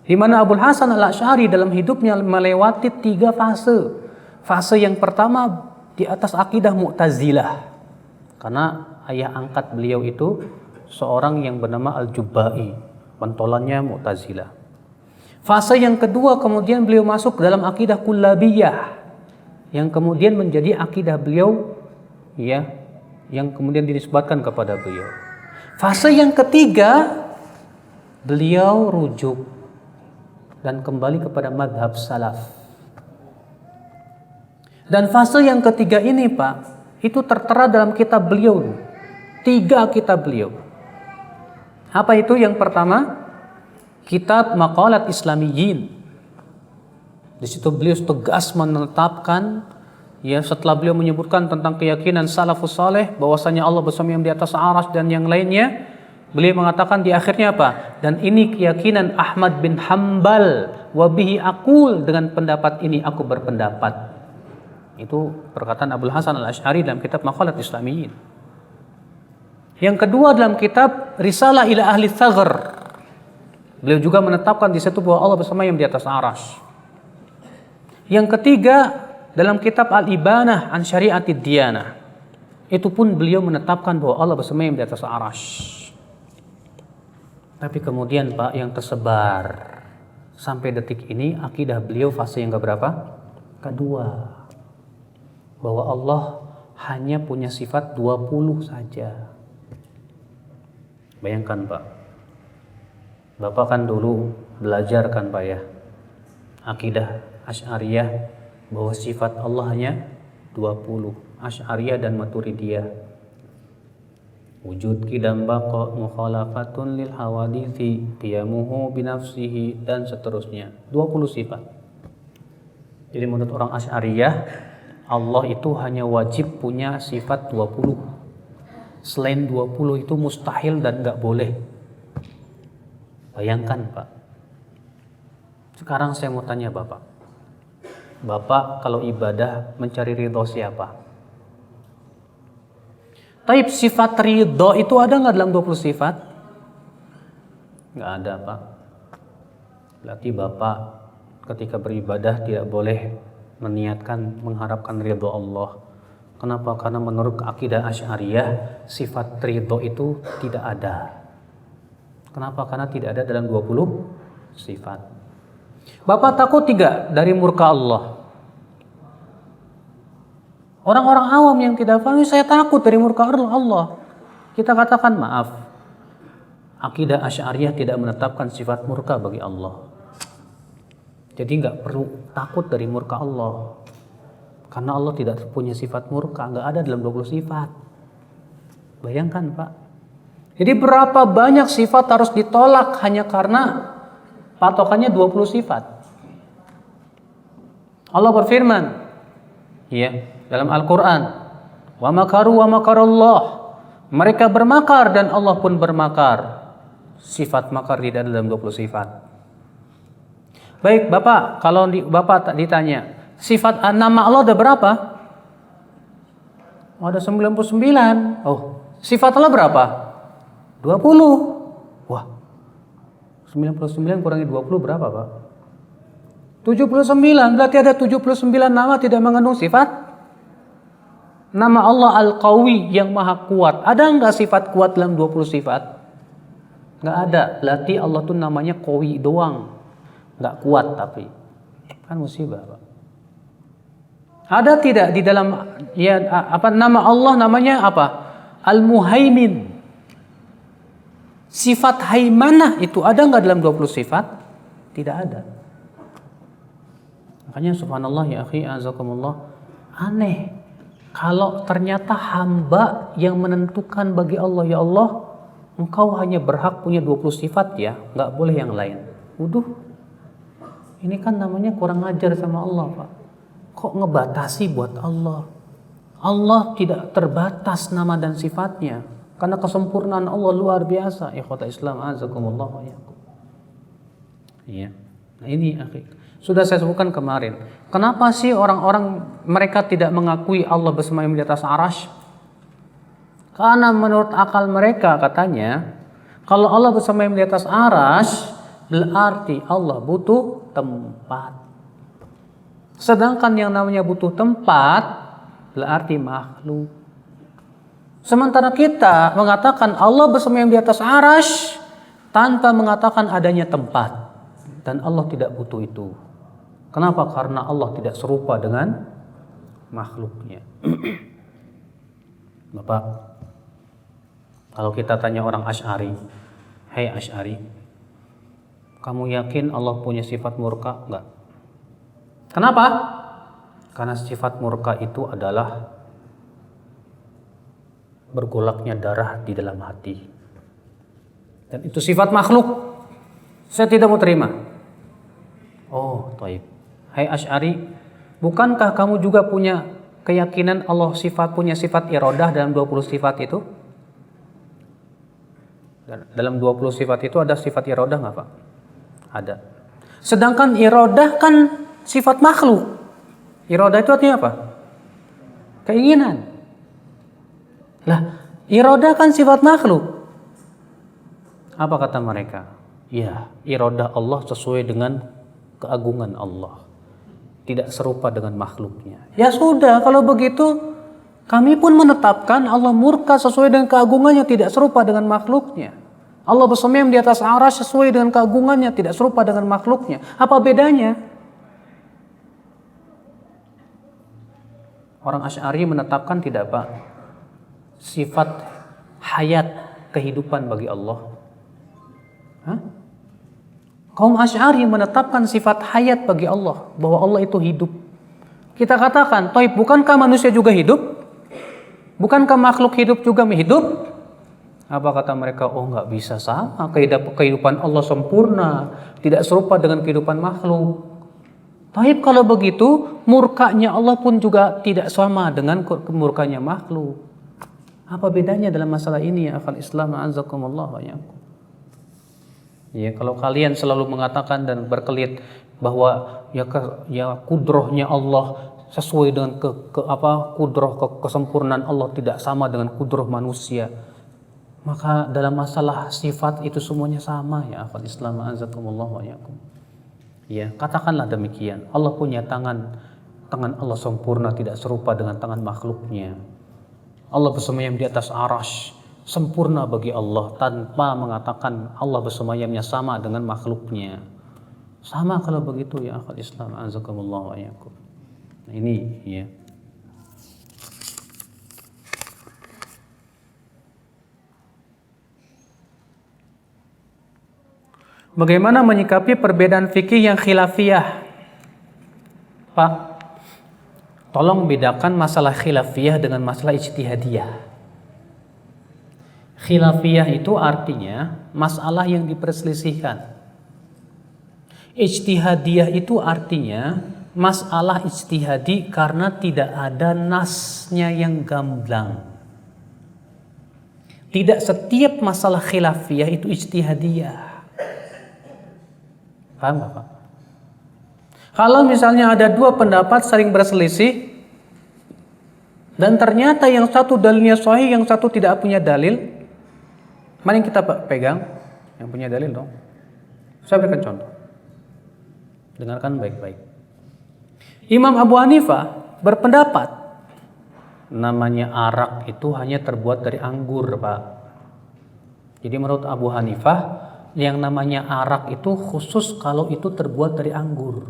Speaker 1: Di mana Abul Hasan al-Asy'ari dalam hidupnya melewati 3 fase. Fase yang pertama di atas akidah Mu'tazilah. Karena ayah angkat beliau itu seorang yang bernama Al-Jubba'i, pentolannya Mu'tazilah. Fase yang kedua kemudian beliau masuk dalam akidah Kullabiyah, yang kemudian menjadi akidah beliau, ya, yang kemudian dinisbatkan kepada beliau. Fase yang ketiga beliau rujuk dan kembali kepada madhab salaf. Dan fase yang ketiga ini, Pak, itu tertera dalam kitab beliau, 3 kitab beliau. Apa itu? Yang pertama, kitab Maqalat Islamiyyin. Di situ beliau tegas menetapkan, ya, setelah beliau menyebutkan tentang keyakinan salafus saleh bahwasanya Allah bersemayam di atas arsy dan yang lainnya, beliau mengatakan di akhirnya apa? Dan ini keyakinan Ahmad bin Hambal, wabihi aqul, dengan pendapat ini aku berpendapat. Itu perkataan Abul Hasan al-Asy'ari dalam kitab Maqalat Islamiyyin. Yang kedua dalam kitab Risalah ila Ahli Thaghr. Beliau juga menetapkan di situ bahwa Allah bersemayam di atas arsy. Yang ketiga, dalam kitab Al-Ibanah an Syari'atid Diyanah, itu pun beliau menetapkan bahwa Allah bersemayam di atas arsy. Tapi kemudian Pak, yang tersebar sampai detik ini akidah beliau fase yang keberapa? Kedua. Bahwa Allah hanya punya sifat 20 saja. Bayangkan Pak, Bapak kan dulu belajar kan Pak ya, akidah Asy'ariyah bahwa sifat Allah hanya 20. Asy'ariyah dan Maturidiyah. Wujud qidam baqa mukhalafatun lil hawadithi qiyamuhu binafsihi dan seterusnya. 20 sifat. Jadi menurut orang Asy'ariyah, Allah itu hanya wajib punya sifat 20. Selain 20 itu mustahil dan gak boleh. Bayangkan Pak. Sekarang saya mau tanya Bapak. Bapak kalau ibadah mencari ridho siapa? Taib sifat ridho itu ada gak dalam 20 sifat? Gak ada Pak. Berarti Bapak ketika beribadah tidak boleh meniatkan mengharapkan ridho Allah. Kenapa? Karena menurut akidah Asy'ariyah sifat ridho itu tidak ada. Kenapa? Karena tidak ada dalam 20 sifat. Bapak takut tidak dari murka Allah? Orang-orang awam yang tidak paham, saya takut dari murka Allah. Kita katakan maaf, akidah Asy'ariyah tidak menetapkan sifat murka bagi Allah. Jadi nggak perlu takut dari murka Allah. Karena Allah tidak punya sifat murka, nggak ada dalam 20 sifat. Bayangkan Pak. Jadi berapa banyak sifat harus ditolak hanya karena patokannya 20 sifat. Allah berfirman, ya, dalam Al-Quran, wa makaru wa makarallah. Mereka bermakar dan Allah pun bermakar. Sifat makar tidak ada dalam 20 sifat. Baik Bapak, kalau Bapak ditanya, sifat nama Allah ada berapa? Ada 99. Oh, sifat Allah berapa? 20. Wah, 99 kurangi 20 berapa Pak? 79. Berarti ada 79 nama tidak mengandung sifat. Nama Allah Al-Qawi yang maha kuat. Ada enggak sifat kuat dalam 20 sifat? Enggak ada. Berarti Allah tuh namanya Qawi doang. Enggak kuat tapi. Kan musibah Pak. Ada tidak di dalam ya apa nama Allah namanya apa? Al-Muhaimin. Sifat haimanah itu ada enggak dalam 20 sifat? Tidak ada. Makanya subhanallah ya akhi azakumullah, aneh kalau ternyata hamba yang menentukan bagi Allah, ya Allah, engkau hanya berhak punya 20 sifat ya, enggak boleh yang lain. Waduh. Ini kan namanya kurang ajar sama Allah, Pak. Kok ngebatasi buat Allah? Allah tidak terbatas nama dan sifatnya. Karena kesempurnaan Allah luar biasa. Ikhwata Islam azakumullah wa iyyakum. Iya. Nah ini akhi. Sudah saya sebutkan kemarin. Kenapa sih orang-orang mereka tidak mengakui Allah bersemayam di atas arsy? Karena menurut akal mereka katanya, kalau Allah bersemayam di atas arsy, berarti Allah butuh tempat. Sedangkan yang namanya butuh tempat berarti makhluk. Sementara kita mengatakan Allah bersemayam di atas arsy tanpa mengatakan adanya tempat, dan Allah tidak butuh itu. Kenapa? Karena Allah tidak serupa dengan makhluknya. Bapak, kalau kita tanya orang Asy'ari, "Hei Asy'ari, kamu yakin Allah punya sifat murka?" Enggak. Kenapa? Karena sifat murka itu adalah bergolaknya darah di dalam hati. Dan itu sifat makhluk. Saya tidak mau terima. Oh, taib. Hai Asy'ari, bukankah kamu juga punya keyakinan Allah punya sifat iradah dalam 20 sifat itu? Dalam 20 sifat itu ada sifat iradah enggak, Pak? Ada. Sedangkan iradah kan sifat makhluk. Iradah itu artinya apa? Keinginan. Lah, iradah kan sifat makhluk. Apa kata mereka? Ya, iradah Allah sesuai dengan keagungan Allah. Tidak serupa dengan makhluknya. Ya sudah, kalau begitu kami pun menetapkan Allah murka sesuai dengan keagungannya, tidak serupa dengan makhluknya. Allah bersemayam di atas arasy sesuai dengan keagungannya, tidak serupa dengan makhluknya. Apa bedanya? Orang Asy'ari menetapkan tidak Pak? Sifat hayat, kehidupan bagi Allah. Hah? Kaum Asy'ari menetapkan sifat hayat bagi Allah, bahwa Allah itu hidup. Kita katakan, "Toib, bukankah manusia juga hidup? Bukankah makhluk hidup juga hidup?" Apa kata mereka? Oh, nggak bisa sama. Kehidupan Allah sempurna, tidak serupa dengan kehidupan makhluk. Toib, kalau begitu, murkanya Allah pun juga tidak sama dengan murkanya makhluk. Apa bedanya dalam masalah ini ya akhal Islam, a'azzakumullah wa iyyakum. Ya, kalau kalian selalu mengatakan dan berkelit bahwa ya kudrohnya Allah sesuai dengan kesempurnaan Allah tidak sama dengan kudroh manusia, maka dalam masalah sifat itu semuanya sama ya akhal Islam, a'azzakumullah wa iyyakum. Ya, katakanlah demikian. Allah punya tangan Allah sempurna, tidak serupa dengan tangan makhluknya. Allah bersemayam di atas arasy, sempurna bagi Allah, tanpa mengatakan Allah bersemayamnya sama dengan makhluknya. Sama kalau begitu ya akhal Islam, azakumullah wa iyyakum. Nah, ini ya. Bagaimana menyikapi perbedaan fikih yang khilafiyah? Pak, tolong bedakan masalah khilafiyah dengan masalah ijtihadiyah. Khilafiyah itu artinya masalah yang diperselisihkan. Ijtihadiyah itu artinya masalah ijtihadi karena tidak ada nasnya yang gamblang. Tidak setiap masalah khilafiyah itu ijtihadiyah. Paham gak Pak? Kalau misalnya ada dua pendapat saling berselisih dan ternyata yang satu dalilnya sahih, yang satu tidak punya dalil, mari kita pegang yang punya dalil dong. Saya berikan contoh. Dengarkan baik-baik. Imam Abu Hanifah berpendapat namanya arak itu hanya terbuat dari anggur, Pak. Jadi menurut Abu Hanifah yang namanya arak itu khusus kalau itu terbuat dari anggur.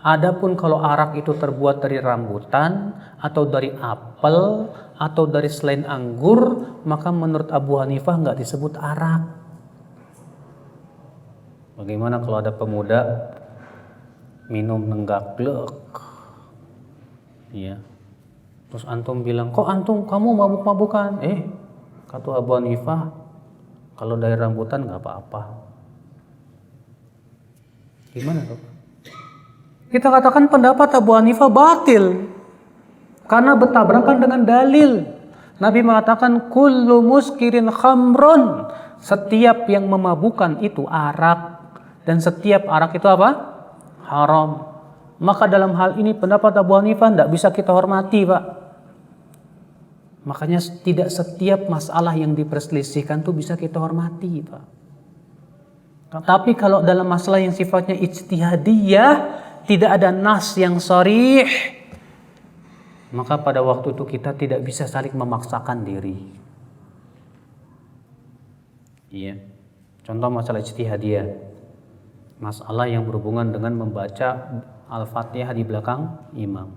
Speaker 1: Adapun kalau arak itu terbuat dari rambutan atau dari apel atau dari selain anggur, maka menurut Abu Hanifah nggak disebut arak. Bagaimana kalau ada pemuda minum nenggak glek, ya, terus antum bilang, kok antum kamu mabuk-mabukan? Kata Abu Hanifah, kalau dari rambutan nggak apa-apa. Gimana tuh? Kita katakan pendapat Abu Hanifah batil karena bertabrakan dengan dalil. Nabi mengatakan kullu muskirin khamrun, setiap yang memabukkan itu arak, dan setiap arak itu apa? Haram. Maka dalam hal ini pendapat Abu Hanifah tidak bisa kita hormati, Pak. Makanya tidak setiap masalah yang diperselisihkan itu bisa kita hormati, Pak. Tapi kalau dalam masalah yang sifatnya ijtihadiyah, tidak ada nas yang sharih, maka pada waktu itu kita tidak bisa saling memaksakan diri. Iya. Contoh masalah ijtihadiyah, masalah yang berhubungan dengan membaca Al-Fatihah di belakang imam.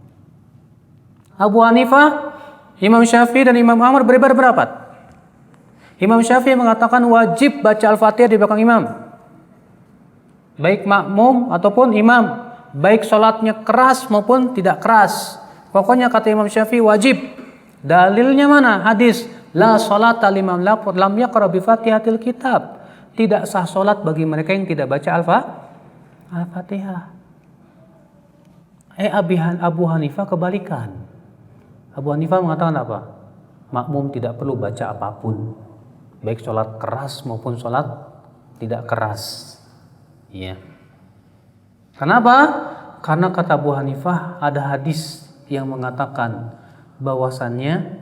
Speaker 1: Abu Hanifah, Imam Syafi'i dan Imam Ahmad berpendapat. Imam Syafi'i mengatakan wajib baca Al-Fatihah di belakang imam, baik makmum ataupun imam, baik sholatnya keras maupun tidak keras. Pokoknya kata Imam Syafi'i wajib. Dalilnya mana? Hadis la sholata liman lam yaqra bi Fatihatil kitab. Tidak sah sholat bagi mereka yang tidak baca Al-Fatihah. Abu Hanifah kebalikan. Abu Hanifah mengatakan apa? Makmum tidak perlu baca apapun, baik sholat keras maupun sholat tidak keras. Iya. Kenapa? Karena kata Abu Hanifah ada hadis yang mengatakan bahwasannya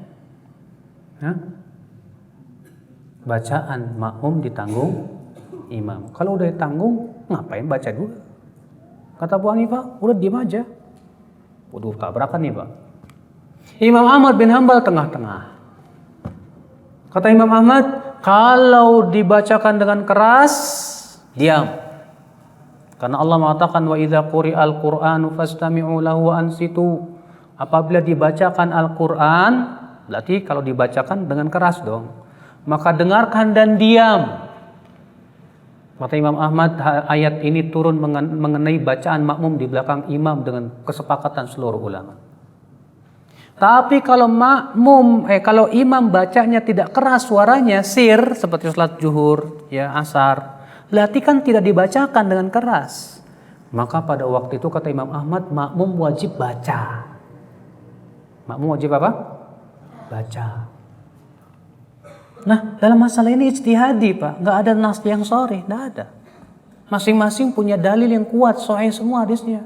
Speaker 1: bacaan makmum ditanggung imam. Kalau udah tanggung, ngapain baca dulu? Kata Abu Hanifah, udah diam aja. Waduh, tabrakan nih Pak. Imam Ahmad bin Hanbal tengah-tengah. Kata Imam Ahmad, kalau dibacakan dengan keras, diam. Karena Allah mengatakan wa idza quri'al Qur'anu fastami'u lahu wa ansitu. Apabila dibacakan Al-Qur'an, berarti kalau dibacakan dengan keras dong. Maka dengarkan dan diam. Kata Imam Ahmad, ayat ini turun mengenai bacaan makmum di belakang imam dengan kesepakatan seluruh ulama. Tapi kalau kalau imam bacanya tidak keras suaranya, sir seperti salat zuhur, ya asar, berarti kan tidak dibacakan dengan keras. Maka pada waktu itu kata Imam Ahmad, makmum wajib baca. Makmum wajib apa? Baca. Nah, dalam masalah ini ijtihadi Pak, nggak ada nas yang sahih, nggak ada. Masing-masing punya dalil yang kuat, sahih semua hadisnya.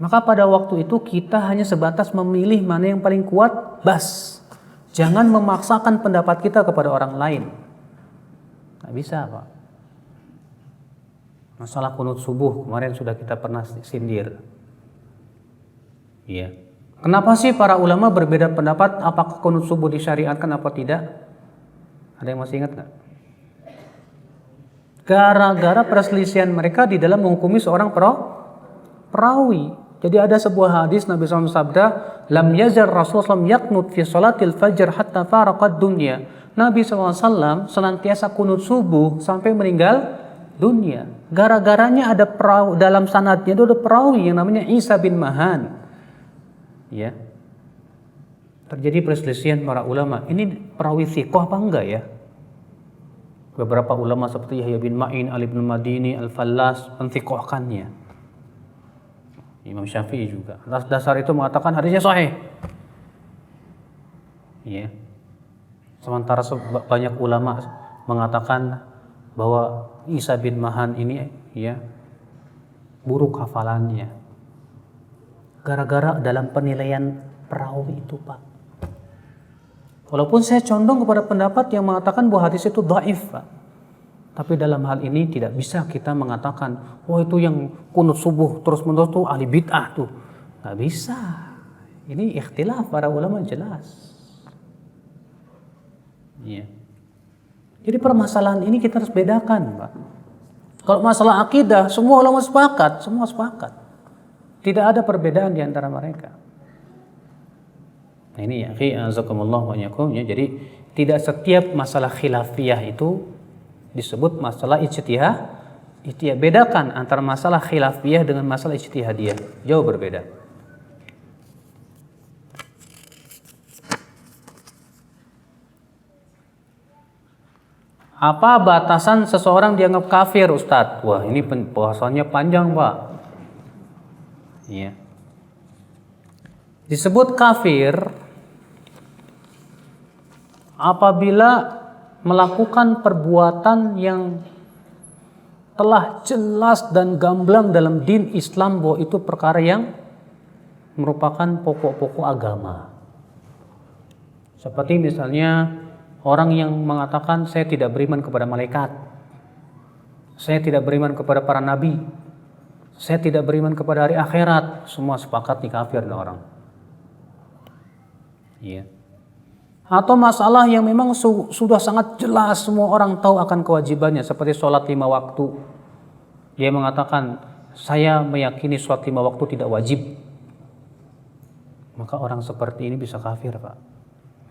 Speaker 1: Maka pada waktu itu kita hanya sebatas memilih mana yang paling kuat, bas. Jangan memaksakan pendapat kita kepada orang lain. Nggak bisa Pak. Masalah kunut subuh kemarin sudah kita pernah sindir. Iya. Kenapa sih para ulama berbeda pendapat apakah kunut subuh disyariatkan apa tidak? Ada yang masih ingat nggak? Gara-gara perselisihan mereka di dalam menghukumi seorang perawi. Jadi ada sebuah hadis Nabi SAW sabda, lam yazal Rasulullah SAW yaknut fi salatil fajr hatta faraqad dunya. Nabi SAW senantiasa kunut subuh sampai meninggal dunia. Gara-garanya ada perawi, dalam sanadnya itu ada perawi yang namanya Isa bin Mahan. Ya. Terjadi perselisihan para ulama. Ini perawi thiqah apa enggak ya? Beberapa ulama seperti Yahya bin Ma'in, Ali bin Madini, Al-Fallas menthiqahkannya. Imam Syafi'i juga. Atas dasar itu mengatakan hadisnya sahih. Ya. Sementara banyak ulama mengatakan bahwa Isa bin Mahan ini ya buruk hafalannya. Gara-gara dalam penilaian perawi itu, Pak. Walaupun saya condong kepada pendapat yang mengatakan bahwa hadis itu dhaif, Pak. Tapi dalam hal ini tidak bisa kita mengatakan, oh itu yang kunut subuh terus-menerus tuh ahli bid'ah tuh. Nggak bisa. Ini ikhtilaf para ulama jelas. Iya. Jadi permasalahan ini kita harus bedakan, Pak. Kalau masalah akidah, semua ulama sepakat, semua sepakat. Tidak ada perbedaan di antara mereka. Nah ini ya, azakumullah wa iyyakum ya. Jadi tidak setiap masalah khilafiyah itu disebut masalah ijtihad. Bedakan antara masalah khilafiyah dengan masalah ijtihadiyah. Jauh berbeda. Apa batasan seseorang dianggap kafir, Ustadz? Wah, ini pembahasannya panjang, Pak. Iya. Disebut kafir apabila melakukan perbuatan yang telah jelas dan gamblang dalam din Islam bahwa itu perkara yang merupakan pokok-pokok agama. Seperti misalnya orang yang mengatakan saya tidak beriman kepada malaikat, saya tidak beriman kepada para nabi, saya tidak beriman kepada hari akhirat, semua sepakat nih kafir nih orang. Iya. Atau masalah yang memang sudah sangat jelas semua orang tahu akan kewajibannya seperti sholat 5 waktu. Dia mengatakan saya meyakini sholat 5 waktu tidak wajib. Maka orang seperti ini bisa kafir, Pak.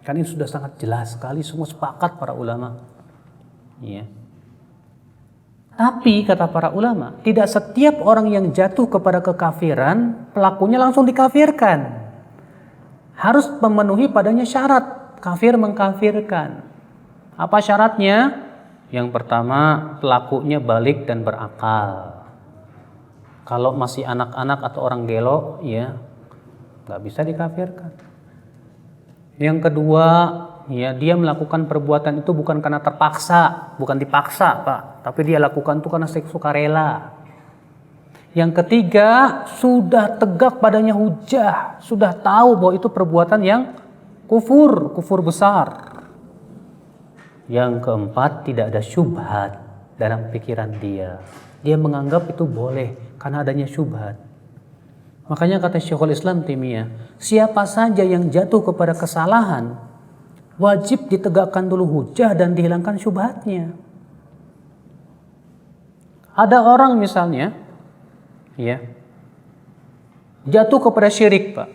Speaker 1: Kan ini sudah sangat jelas sekali, semua sepakat para ulama. Iya. Tapi kata para ulama, tidak setiap orang yang jatuh kepada kekafiran pelakunya langsung dikafirkan. Harus memenuhi padanya syarat. Kafir mengkafirkan. Apa syaratnya? Yang pertama, pelakunya balik dan berakal. Kalau masih anak-anak atau orang gelo, ya nggak bisa dikafirkan. Yang kedua, ya dia melakukan perbuatan itu bukan karena terpaksa, bukan dipaksa, Pak, tapi dia lakukan itu karena sukarela. Yang ketiga, sudah tegak padanya hujah, sudah tahu bahwa itu perbuatan yang kufur besar. Yang keempat, tidak ada syubhat. dalam pikiran dia. Dia menganggap itu boleh karena adanya syubhat. Makanya kata Syekhul Islam Taimiyah, siapa saja yang jatuh kepada kesalahan, wajib ditegakkan dulu hujah dan dihilangkan syubhatnya. Ada orang misalnya, ya, jatuh kepada syirik, Pak,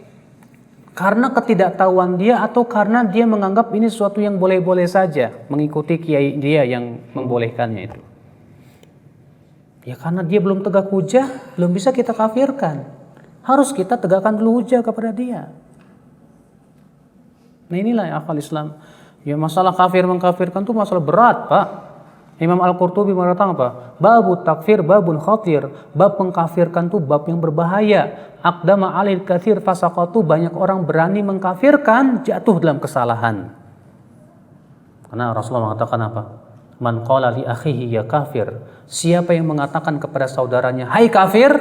Speaker 1: karena ketidaktahuan dia atau karena dia menganggap ini sesuatu yang boleh-boleh saja, mengikuti kiai dia yang membolehkannya itu. Ya karena dia belum tegak hujah, belum bisa kita kafirkan. Harus kita tegakkan dulu hujah kepada dia. Nah inilah ya akal Islam. Ya masalah kafir mengkafirkan itu masalah berat, Pak. Imam Al-Qurtubi mengatakan apa? Babu takfir babun khatir. Bab mengkafirkan itu bab yang berbahaya. Aqdama alil katsir fasaqatu, banyak orang berani mengkafirkan, jatuh dalam kesalahan. Karena Rasulullah mengatakan apa? Man qala li akhihi ya kafir. Siapa yang mengatakan kepada saudaranya, "Hai kafir,"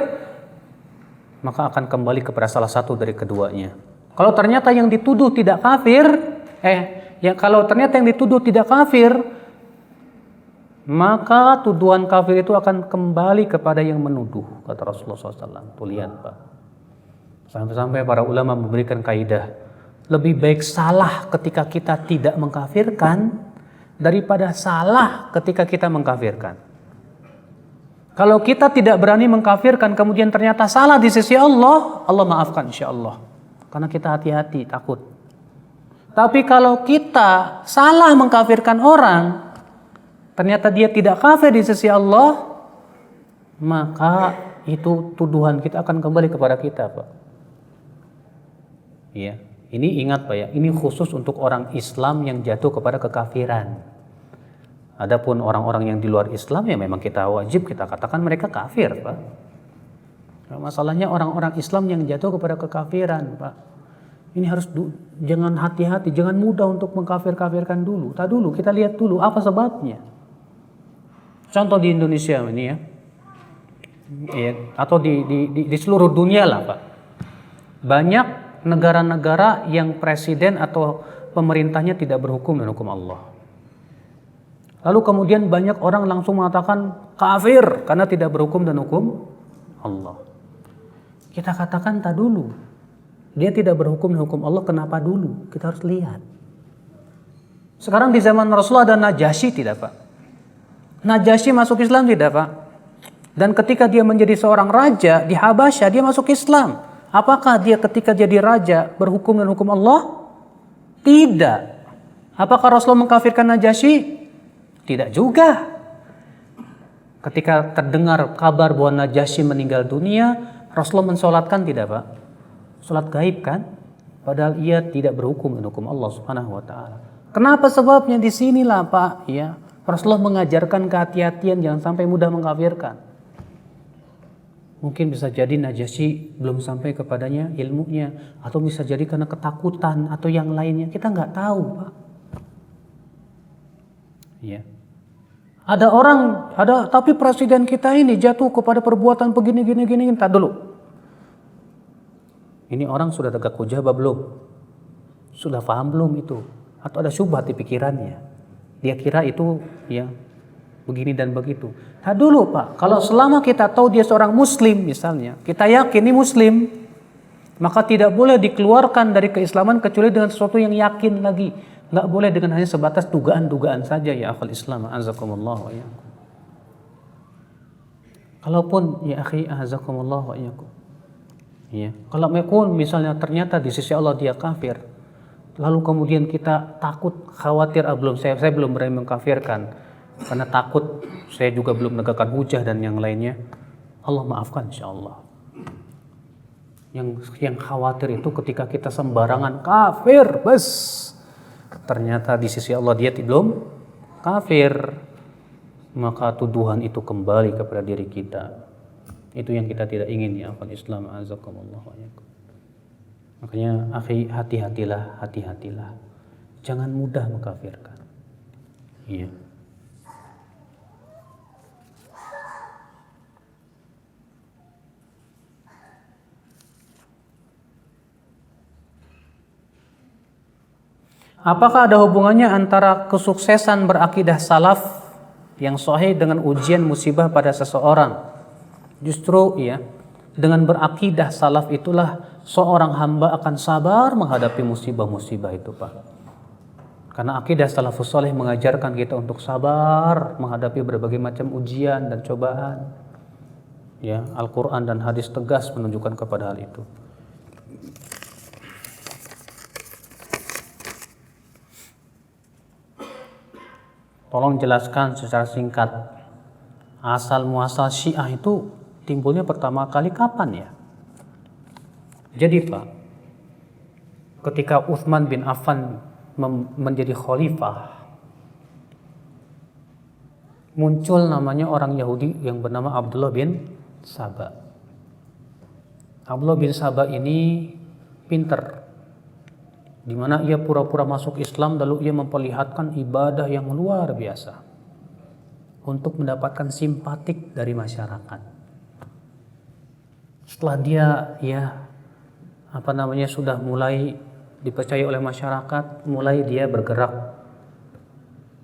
Speaker 1: maka akan kembali kepada salah satu dari keduanya. Kalau ternyata yang dituduh tidak kafir, kalau ternyata yang dituduh tidak kafir, maka tuduhan kafir itu akan kembali kepada yang menuduh, kata Rasulullah SAW. Tuh lihat, Pak. Sampai-sampai para ulama memberikan kaidah, lebih baik salah ketika kita tidak mengkafirkan daripada salah ketika kita mengkafirkan. Kalau kita tidak berani mengkafirkan kemudian ternyata salah di sisi Allah, Allah maafkan insya Allah. Karena kita hati-hati, takut. Tapi kalau kita salah mengkafirkan orang, ternyata dia tidak kafir di sisi Allah, maka itu tuduhan kita akan kembali kepada kita, Pak. Iya, ini ingat Pak ya, ini khusus untuk orang Islam yang jatuh kepada kekafiran. Adapun orang-orang yang di luar Islam ya memang kita wajib kita katakan mereka kafir, Pak. Masalahnya orang-orang Islam yang jatuh kepada kekafiran, Pak. Ini harus jangan hati-hati, jangan mudah untuk mengkafir-kafirkan dulu. Tak dulu, kita lihat dulu apa sebabnya. Contoh di Indonesia ini ya, atau di seluruh dunia lah, Pak. Banyak negara-negara yang presiden atau pemerintahnya tidak berhukum dengan hukum Allah. Lalu kemudian banyak orang langsung mengatakan kafir karena tidak berhukum dan hukum Allah. Kita katakan tak dulu. Dia tidak berhukum dan hukum Allah, kenapa dulu? Kita harus lihat. Sekarang di zaman Rasulullah ada Najasyi tidak, Pak? Najasyi masuk Islam tidak, Pak? Dan ketika dia menjadi seorang raja di Habasyah, dia masuk Islam. Apakah dia ketika jadi raja berhukum dan hukum Allah? Tidak. Apakah Rasulullah mengkafirkan Najasyi? Tidak juga. Ketika terdengar kabar bahwa Najasyi meninggal dunia, Rasulullah mensolatkan tidak, Pak? Solat gaib kan? Padahal ia tidak berhukum dengan hukum Allah Subhanahu wa taala. Kenapa sebabnya? Di sinilah, Pak, ya. Rasulullah mengajarkan kehati-hatian, jangan sampai mudah mengkafirkan. Mungkin bisa jadi Najasyi belum sampai kepadanya ilmunya, atau bisa jadi karena ketakutan atau yang lainnya. Kita nggak tahu, Pak. Ya. Tapi presiden kita ini jatuh kepada perbuatan begini. Tak dulu. Ini orang sudah tegak hujah apa belum? Sudah paham belum itu? Atau ada syubhat di pikirannya? Dia kira itu ya begini dan begitu. Tak dulu, Pak. Kalau selama kita tahu dia seorang muslim misalnya, kita yakin ini muslim, maka tidak boleh dikeluarkan dari keislaman kecuali dengan sesuatu yang yakin lagi. Nggak boleh dengan hanya sebatas dugaan-dugaan saja ya akhul Islam, azakumullah wa iyyakum. Kalaupun ya akhi azakumullah wa iyyakum. Ya, kalau misalnya ternyata di sisi Allah dia kafir, lalu kemudian kita takut, khawatir, saya belum berani mengkafirkan karena takut, saya juga belum menegakkan hujah dan yang lainnya. Allah maafkan insyaallah. Yang khawatir itu ketika kita sembarangan kafir, ternyata di sisi Allah dia belum kafir, maka tuduhan itu kembali kepada diri kita. Itu yang kita tidak ingin ya akhul Islam, azakumullah wa iyyakum. Makanya akhi, hati-hatilah. Jangan mudah mengkafirkan. Iya. Apakah ada hubungannya antara kesuksesan berakidah salaf yang sahih dengan ujian musibah pada seseorang. Justru ya, dengan berakidah salaf itulah seorang hamba akan sabar menghadapi musibah-musibah itu, Pak. Karena akidah salafus saleh mengajarkan kita untuk sabar menghadapi berbagai macam ujian dan cobaan. Ya, Al-Qur'an dan hadis tegas menunjukkan kepada hal itu. Tolong jelaskan secara singkat, asal muasal Syiah itu timbulnya pertama kali kapan ya? Jadi Pak, ketika Utsman bin Affan menjadi khalifah, muncul namanya orang Yahudi yang bernama Abdullah bin Saba. Abdullah bin Saba ini pinter, di mana ia pura-pura masuk Islam lalu ia memperlihatkan ibadah yang luar biasa untuk mendapatkan simpatik dari masyarakat. Setelah dia sudah mulai dipercaya oleh masyarakat, mulai dia bergerak.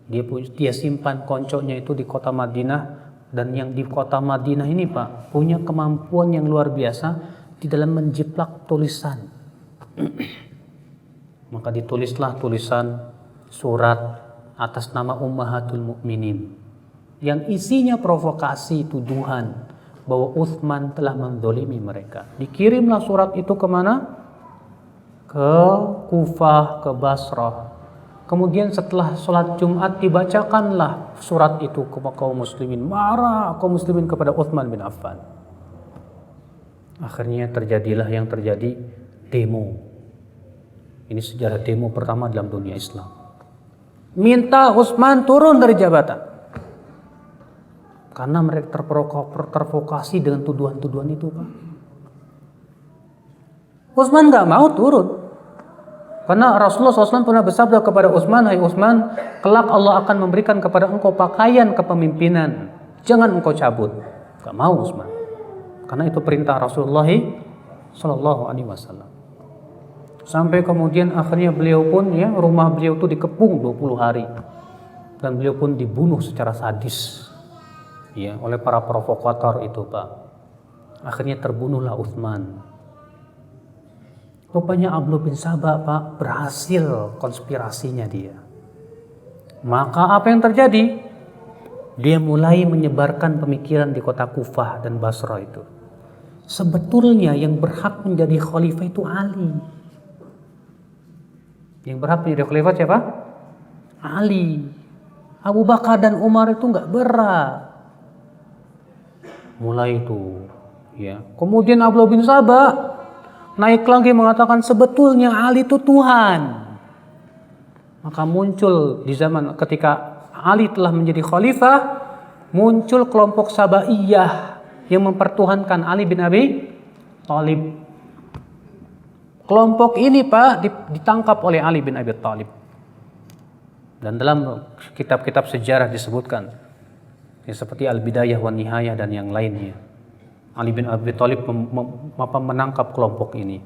Speaker 1: Dia simpan konconya itu di kota Madinah, dan yang di kota Madinah ini Pak punya kemampuan yang luar biasa di dalam menjiplak tulisan. Maka ditulislah tulisan surat atas nama Ummahatul Mukminin yang isinya provokasi, tuduhan bahwa Utsman telah menzalimi mereka. Dikirimlah surat itu kemana? Ke Kufah, ke Basrah. Kemudian setelah sholat Jumat dibacakanlah surat itu ke kaum muslimin. Marah kaum muslimin kepada Utsman bin Affan. Akhirnya terjadilah yang terjadi, demo. Ini sejarah demo pertama dalam dunia Islam. Minta Utsman turun dari jabatan. Karena mereka terprovokasi dengan tuduhan-tuduhan itu, Pak. Utsman gak mau turun. Karena Rasulullah SAW pernah bersabda kepada Utsman, "Hai Utsman, kelak Allah akan memberikan kepada engkau pakaian kepemimpinan. Jangan engkau cabut." Gak mau Utsman. Karena itu perintah Rasulullah SAW. Sampai kemudian akhirnya beliau pun rumah beliau itu dikepung 20 hari. Dan beliau pun dibunuh secara sadis oleh para provokator itu, Pak. Akhirnya terbunuhlah Utsman. Rupanya Abdullah bin Saba, Pak, berhasil konspirasinya dia. Maka apa yang terjadi? Dia mulai menyebarkan pemikiran di kota Kufah dan Basrah itu. Sebetulnya yang berhak menjadi khalifah itu Ali. Yang berhak menjadi khalifah siapa? Ali. Abu Bakar dan Umar itu nggak berat. Mulai itu, Kemudian Abdullah bin Saba naik lagi mengatakan sebetulnya Ali itu Tuhan. Maka muncul di zaman ketika Ali telah menjadi khalifah, muncul kelompok Sabaiyah yang mempertuhankan Ali bin Abi Thalib. Kelompok ini, Pak, ditangkap oleh Ali bin Abi Thalib. Dan dalam kitab-kitab sejarah disebutkan seperti Al-Bidayah wan Nihayah dan yang lainnya. Ali bin Abi Thalib menangkap kelompok ini.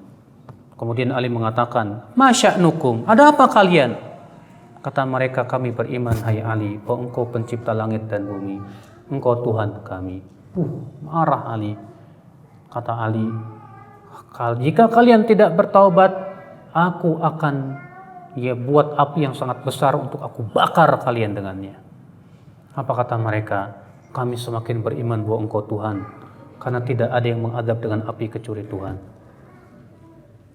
Speaker 1: Kemudian Ali mengatakan, "Masya'nukum, ada apa kalian?" Kata mereka, "Kami beriman, hai Ali, bahwa engkau pencipta langit dan bumi. Engkau Tuhan kami." Marah Ali. Kata Ali, "Jika kalian tidak bertaubat, aku akan buat api yang sangat besar untuk aku bakar kalian dengannya." Apa kata mereka? "Kami semakin beriman bahwa engkau Tuhan, karena tidak ada yang mengadab dengan api kecuali Tuhan."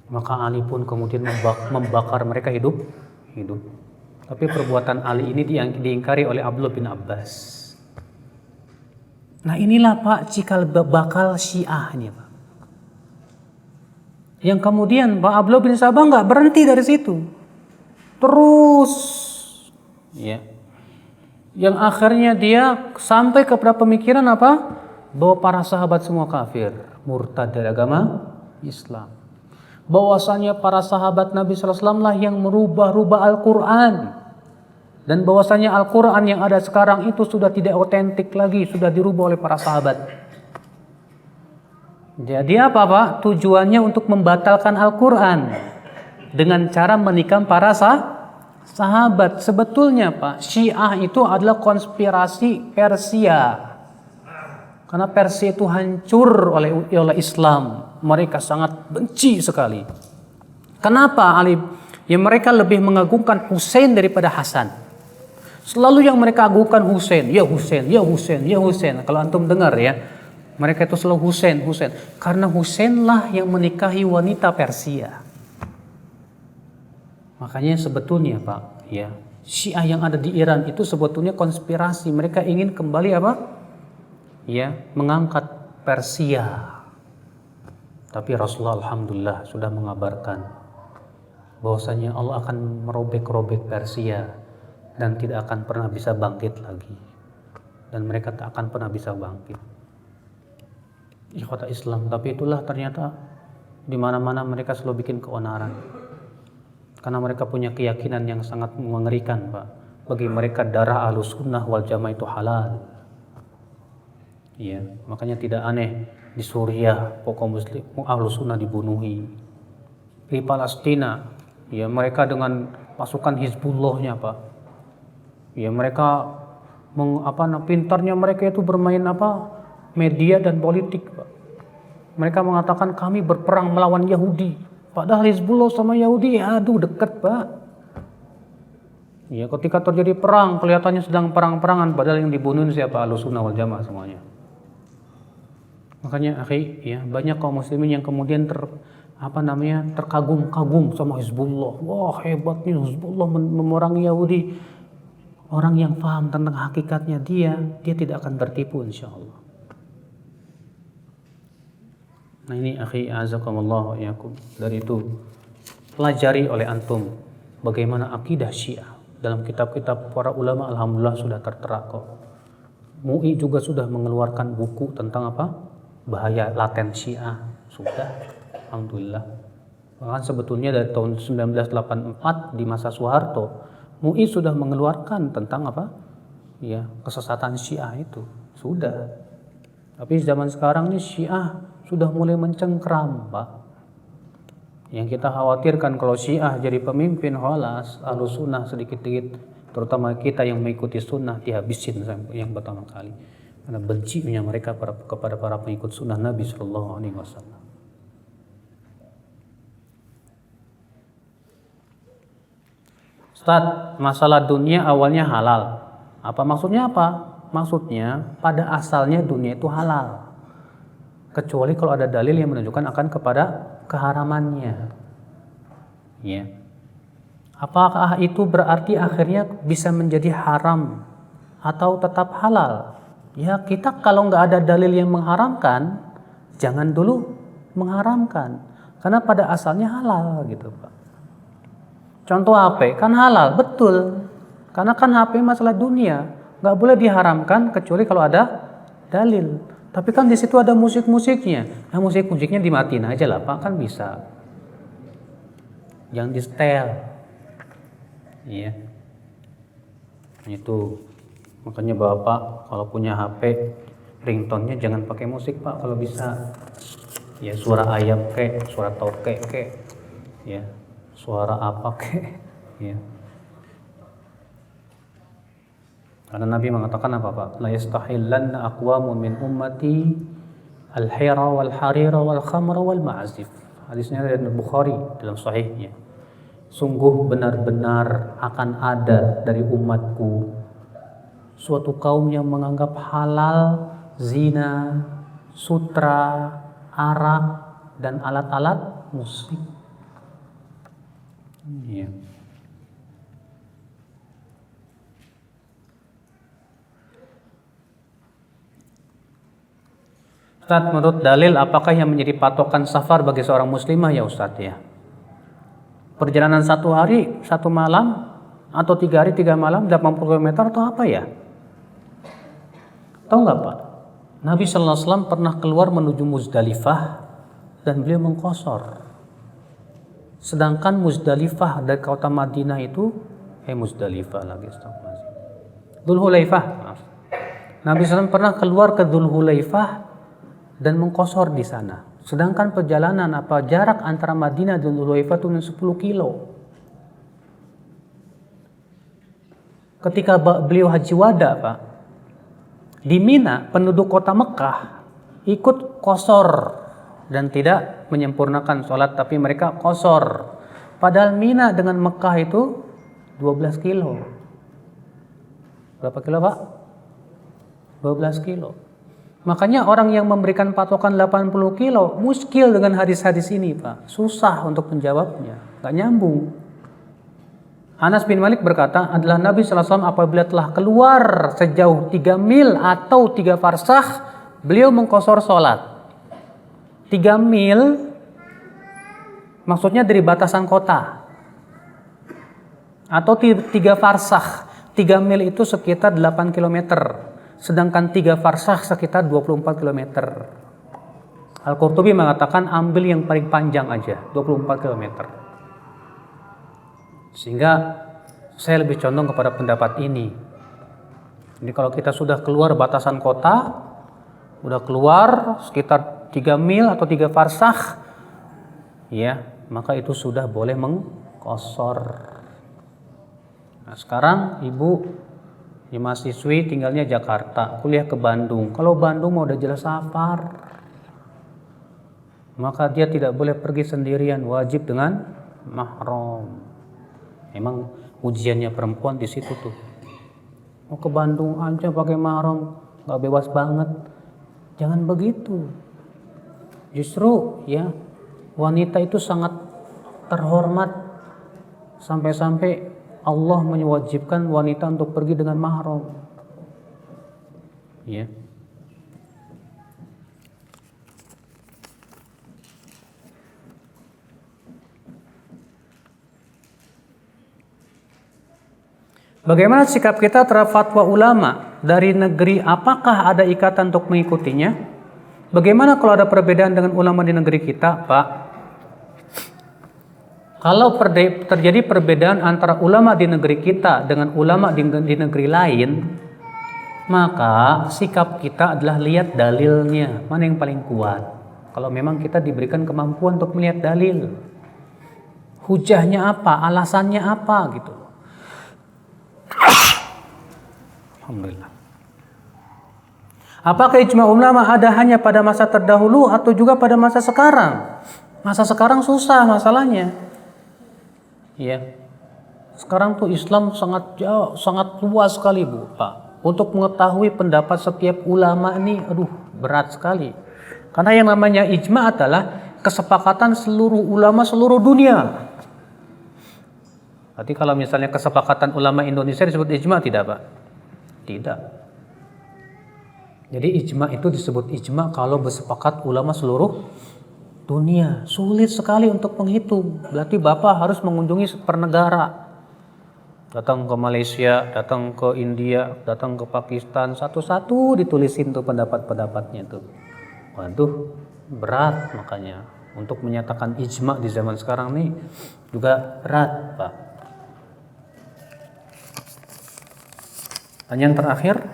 Speaker 1: Maka Ali pun kemudian membakar mereka hidup. Tapi perbuatan Ali ini diingkari oleh Abdullah bin Abbas. Nah inilah, Pak, cikal bakal Syiah ini, Pak. Yang kemudian Pak Abdullah bin Saba nggak berhenti dari situ. Terus yang akhirnya dia sampai kepada pemikiran apa? Bahwa para sahabat semua kafir, murtad dari agama Islam. Bahwasanya para sahabat Nabi SAW lah yang merubah-rubah Al-Quran. Dan bahwasanya Al-Quran yang ada sekarang itu sudah tidak otentik lagi, sudah dirubah oleh para sahabat. Jadi apa, Pak? Tujuannya untuk membatalkan Al-Quran dengan cara menikam para Sahabat, sebetulnya Pak, Syiah itu adalah konspirasi Persia. Karena Persia itu hancur oleh Islam. Mereka sangat benci sekali. Kenapa Ali? Ya mereka lebih mengagungkan Hussein daripada Hasan. Selalu yang mereka agungkan Hussein, ya Hussein, ya Hussein, ya Hussein. Kalau antum dengar ya, mereka itu selalu Hussein, Hussein. Karena Hussein lah yang menikahi wanita Persia. Makanya sebetulnya Pak, ya Syiah yang ada di Iran itu sebetulnya konspirasi. Mereka ingin kembali apa? Ya, mengangkat Persia. Tapi Rasulullah alhamdulillah sudah mengabarkan bahwasanya Allah akan merobek-robek Persia dan tidak akan pernah bisa bangkit lagi. Dan mereka tak akan pernah bisa bangkit. Ikhwata Islam, tapi itulah ternyata di mana-mana mereka selalu bikin keonaran. Karena mereka punya keyakinan yang sangat mengerikan Pak. Bagi mereka darah Ahlus Sunnah wal Jamaah itu halal. Iya, makanya tidak aneh di Suriah pokok muslim Ahlus Sunnah dibunuhi. Di Palestina, ya mereka dengan pasukan Hizbullahnya Pak. Ya mereka pintarnya mereka itu bermain media dan politik Pak. Mereka mengatakan kami berperang melawan Yahudi. Padahal Hizbullah sama Yahudi aduh dekat Pak. Ya ketika terjadi perang kelihatannya sedang perang-perangan, padahal yang dibunuh siapa? Ahlussunnah wal Jamaah semuanya. Makanya akhi, ya banyak kaum muslimin yang kemudian terkagum-kagum sama Hizbullah. Wah hebatnya Hizbullah memerangi Yahudi. Orang yang paham tentang hakikatnya dia tidak akan tertipu insyaallah. Nah ini akhi azakumullah yakum. Dari itu pelajari oleh antum bagaimana akidah Syiah. Dalam kitab-kitab para ulama alhamdulillah sudah tertera kok. MUI juga sudah mengeluarkan buku tentang bahaya laten Syiah. Sudah alhamdulillah. Bahkan sebetulnya dari tahun 1984 di masa Soeharto MUI sudah mengeluarkan tentang kesesatan Syiah itu. Sudah. Tapi zaman sekarang ini Syiah sudah mulai mencengkram Pak. Yang kita khawatirkan kalau Syiah jadi pemimpin holas Ahlus Sunnah sedikit-sedikit, terutama kita yang mengikuti sunnah dihabisin yang pertama kali. Karena bencinya mereka kepada para pengikut sunnah Nabi Sallallahu Alaihi Wasallam. Ustaz, masalah dunia awalnya halal. Apa maksudnya apa? Maksudnya pada asalnya dunia itu halal. Kecuali kalau ada dalil yang menunjukkan akan kepada keharamannya. Ya. Apakah itu berarti akhirnya bisa menjadi haram atau tetap halal? Ya kita kalau nggak ada dalil yang mengharamkan, jangan dulu mengharamkan. Karena pada asalnya halal gitu Pak. Contoh HP kan halal, betul. Karena kan HP masalah dunia, nggak boleh diharamkan kecuali kalau ada dalil. Tapi kan di situ ada musik-musiknya. Nah musik-musiknya dimatiin aja lah Pak, kan bisa. Jangan di setel. Iya. Itu. Makanya Bapak kalau punya HP ringtone-nya jangan pakai musik Pak kalau bisa. Ya suara ayam suara toke ya. Suara apa ya. Karena Nabi mengatakan apa Pak? La yastahillanna aqwamun min ummati al-hira wal harira wal khamra wal ma'azif. Hadisnya dari Bukhari dalam sahihnya. Sungguh benar-benar akan ada dari umatku suatu kaum yang menganggap halal zina, sutra, arak dan alat-alat musik. Iya. Ustaz, menurut dalil apakah yang menjadi patokan safar bagi seorang muslimah ya Ustaz ya? Perjalanan 1 hari 1 malam atau 3 hari 3 malam 80 km atau apa ya? Tahu nggak Pak? Nabi Sallallahu Alaihi Wasallam pernah keluar menuju Muzdalifah dan beliau mengqashar. Sedangkan Muzdalifah dari kota Madinah itu Muzdalifah lagi Dzulhulaifah. Nabi SAW pernah keluar ke Dzulhulaifah dan mengqashar di sana. Sedangkan perjalanan jarak antara Madinah dan Dzulhulaifah itu 10 kilo. ketika beliau haji wada, Pak, di Mina penduduk kota Mekah ikut qashar dan tidak menyempurnakan sholat, tapi mereka qashar. Padahal Mina dengan Mekah itu 12 kilo. Berapa kilo, Pak? 12 kilo. Makanya orang yang memberikan patokan 80 kilo muskil dengan hadis-hadis ini, Pak. Susah untuk menjawabnya, gak nyambung. Anas bin Malik berkata, adalah Nabi SAW apabila telah keluar sejauh 3 mil atau 3 farsakh, beliau mengqashar sholat. 3 mil maksudnya dari batasan kota. Atau 3 farsakh. 3 mil itu sekitar 8 km. Sedangkan 3 farsakh sekitar 24 km. Al-Qurtubi mengatakan ambil yang paling panjang aja, 24 km. Sehingga saya lebih condong kepada pendapat ini. Jadi kalau kita sudah keluar batasan kota, udah keluar sekitar 3 mil atau 3 farsakh, ya, maka itu sudah boleh mengqashar. Nah, sekarang ibu di mahasiswi tinggalnya Jakarta, kuliah ke Bandung. Kalau Bandung mau udah jelas safar, maka dia tidak boleh pergi sendirian, wajib dengan mahram. Emang ujiannya perempuan di situ tuh. Mau ke Bandung aja pakai mahram, nggak bebas banget. Jangan begitu. Justru ya wanita itu sangat terhormat, sampai-sampai Allah mewajibkan wanita untuk pergi dengan mahram. Ya. Bagaimana sikap kita terhadap fatwa ulama dari negeri? Apakah ada ikatan untuk mengikutinya? Bagaimana kalau ada perbedaan dengan ulama di negeri kita, Pak? Kalau terjadi perbedaan antara ulama di negeri kita dengan ulama di negeri lain, maka sikap kita adalah lihat dalilnya, mana yang paling kuat. Kalau memang kita diberikan kemampuan untuk melihat dalil, hujahnya apa, alasannya apa gitu. Alhamdulillah. Apakah ijma ulama ada hanya pada masa terdahulu atau juga pada masa sekarang? Masa sekarang susah masalahnya. Ya. Sekarang tuh Islam sangat jauh, sangat luas sekali, Bu, Pak. Untuk mengetahui pendapat setiap ulama ini, berat sekali. Karena yang namanya ijma adalah kesepakatan seluruh ulama seluruh dunia. Berarti kalau misalnya kesepakatan ulama Indonesia disebut ijma tidak, Pak? Tidak. Jadi ijma itu disebut ijma kalau bersepakat ulama seluruh dunia. Sulit sekali untuk menghitung. Berarti Bapak harus mengunjungi per negara. Datang ke Malaysia, datang ke India, datang ke Pakistan, satu-satu ditulisin tuh pendapat-pendapatnya tuh. Waduh, berat makanya. Untuk menyatakan ijma di zaman sekarang nih juga berat, Pak. Dan yang terakhir,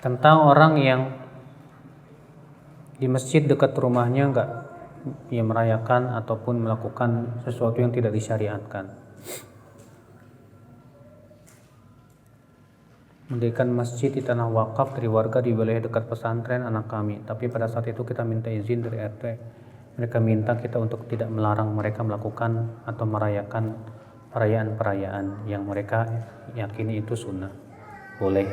Speaker 1: tentang orang yang di masjid dekat rumahnya nggak merayakan ataupun melakukan sesuatu yang tidak disyariatkan. Mendirikan masjid di tanah wakaf dari warga di wilayah dekat pesantren anak kami. Tapi pada saat itu kita minta izin dari RT. Mereka minta kita untuk tidak melarang mereka melakukan atau merayakan perayaan-perayaan yang mereka yakini itu sunnah. Boleh.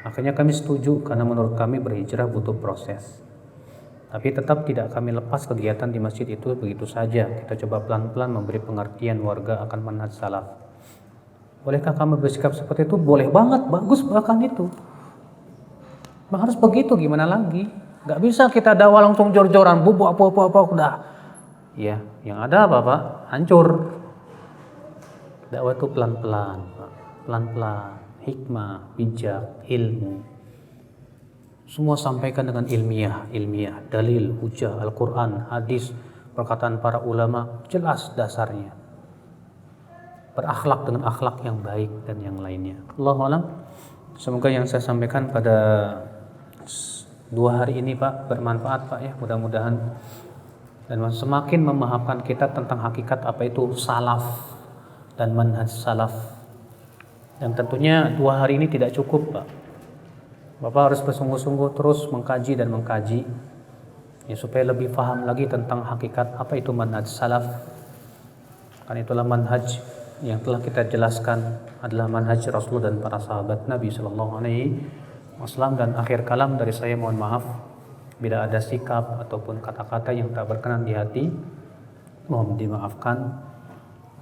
Speaker 1: Akhirnya kami setuju karena menurut kami berhijrah butuh proses. Tapi tetap tidak kami lepas kegiatan di masjid itu begitu saja. Kita coba pelan-pelan memberi pengertian warga akan manhaj salaf. Bolehkah kami bersikap seperti itu? Boleh banget, bagus bahkan itu. Harus begitu, gimana lagi? Gak bisa kita dakwah langsung jor-joran, bubuk apa-apa udah. Ya, yang ada apa, Pak? Hancur. Dakwah itu pelan-pelan, Pak. Pelan-pelan. Hikmah, bijak, ilmu. Semua sampaikan dengan ilmiah, dalil, hujah, Al-Quran, hadis, perkataan para ulama, jelas dasarnya. Berakhlak dengan akhlak yang baik dan yang lainnya. Allahu a'lam. Semoga yang saya sampaikan pada 2 hari ini Pak bermanfaat Pak ya, mudah-mudahan, dan semakin memahamkan kita tentang hakikat apa itu salaf dan manhaj salaf. Dan tentunya 2 hari ini tidak cukup Pak. Bapak harus bersungguh-sungguh terus mengkaji dan mengkaji ya, supaya lebih paham lagi tentang hakikat apa itu manhaj salaf. Kan itulah manhaj yang telah kita jelaskan adalah manhaj Rasul dan para sahabat Nabi Sallallahu Alaihi Wasallam. Dan akhir kalam dari saya, mohon maaf bila ada sikap ataupun kata-kata yang tak berkenan di hati, mohon dimaafkan.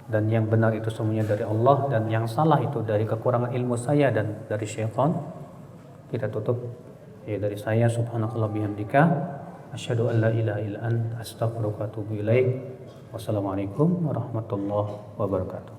Speaker 1: Dan yang benar itu semuanya dari Allah, dan yang salah itu dari kekurangan ilmu saya dan dari syaitan. Kita tutup ya dari saya, subhanakallah bihamdika asyhadu an la ilaha illa anta astaghfiruka wa atubu ilaik. Wassalamualaikum warahmatullahi wabarakatuh.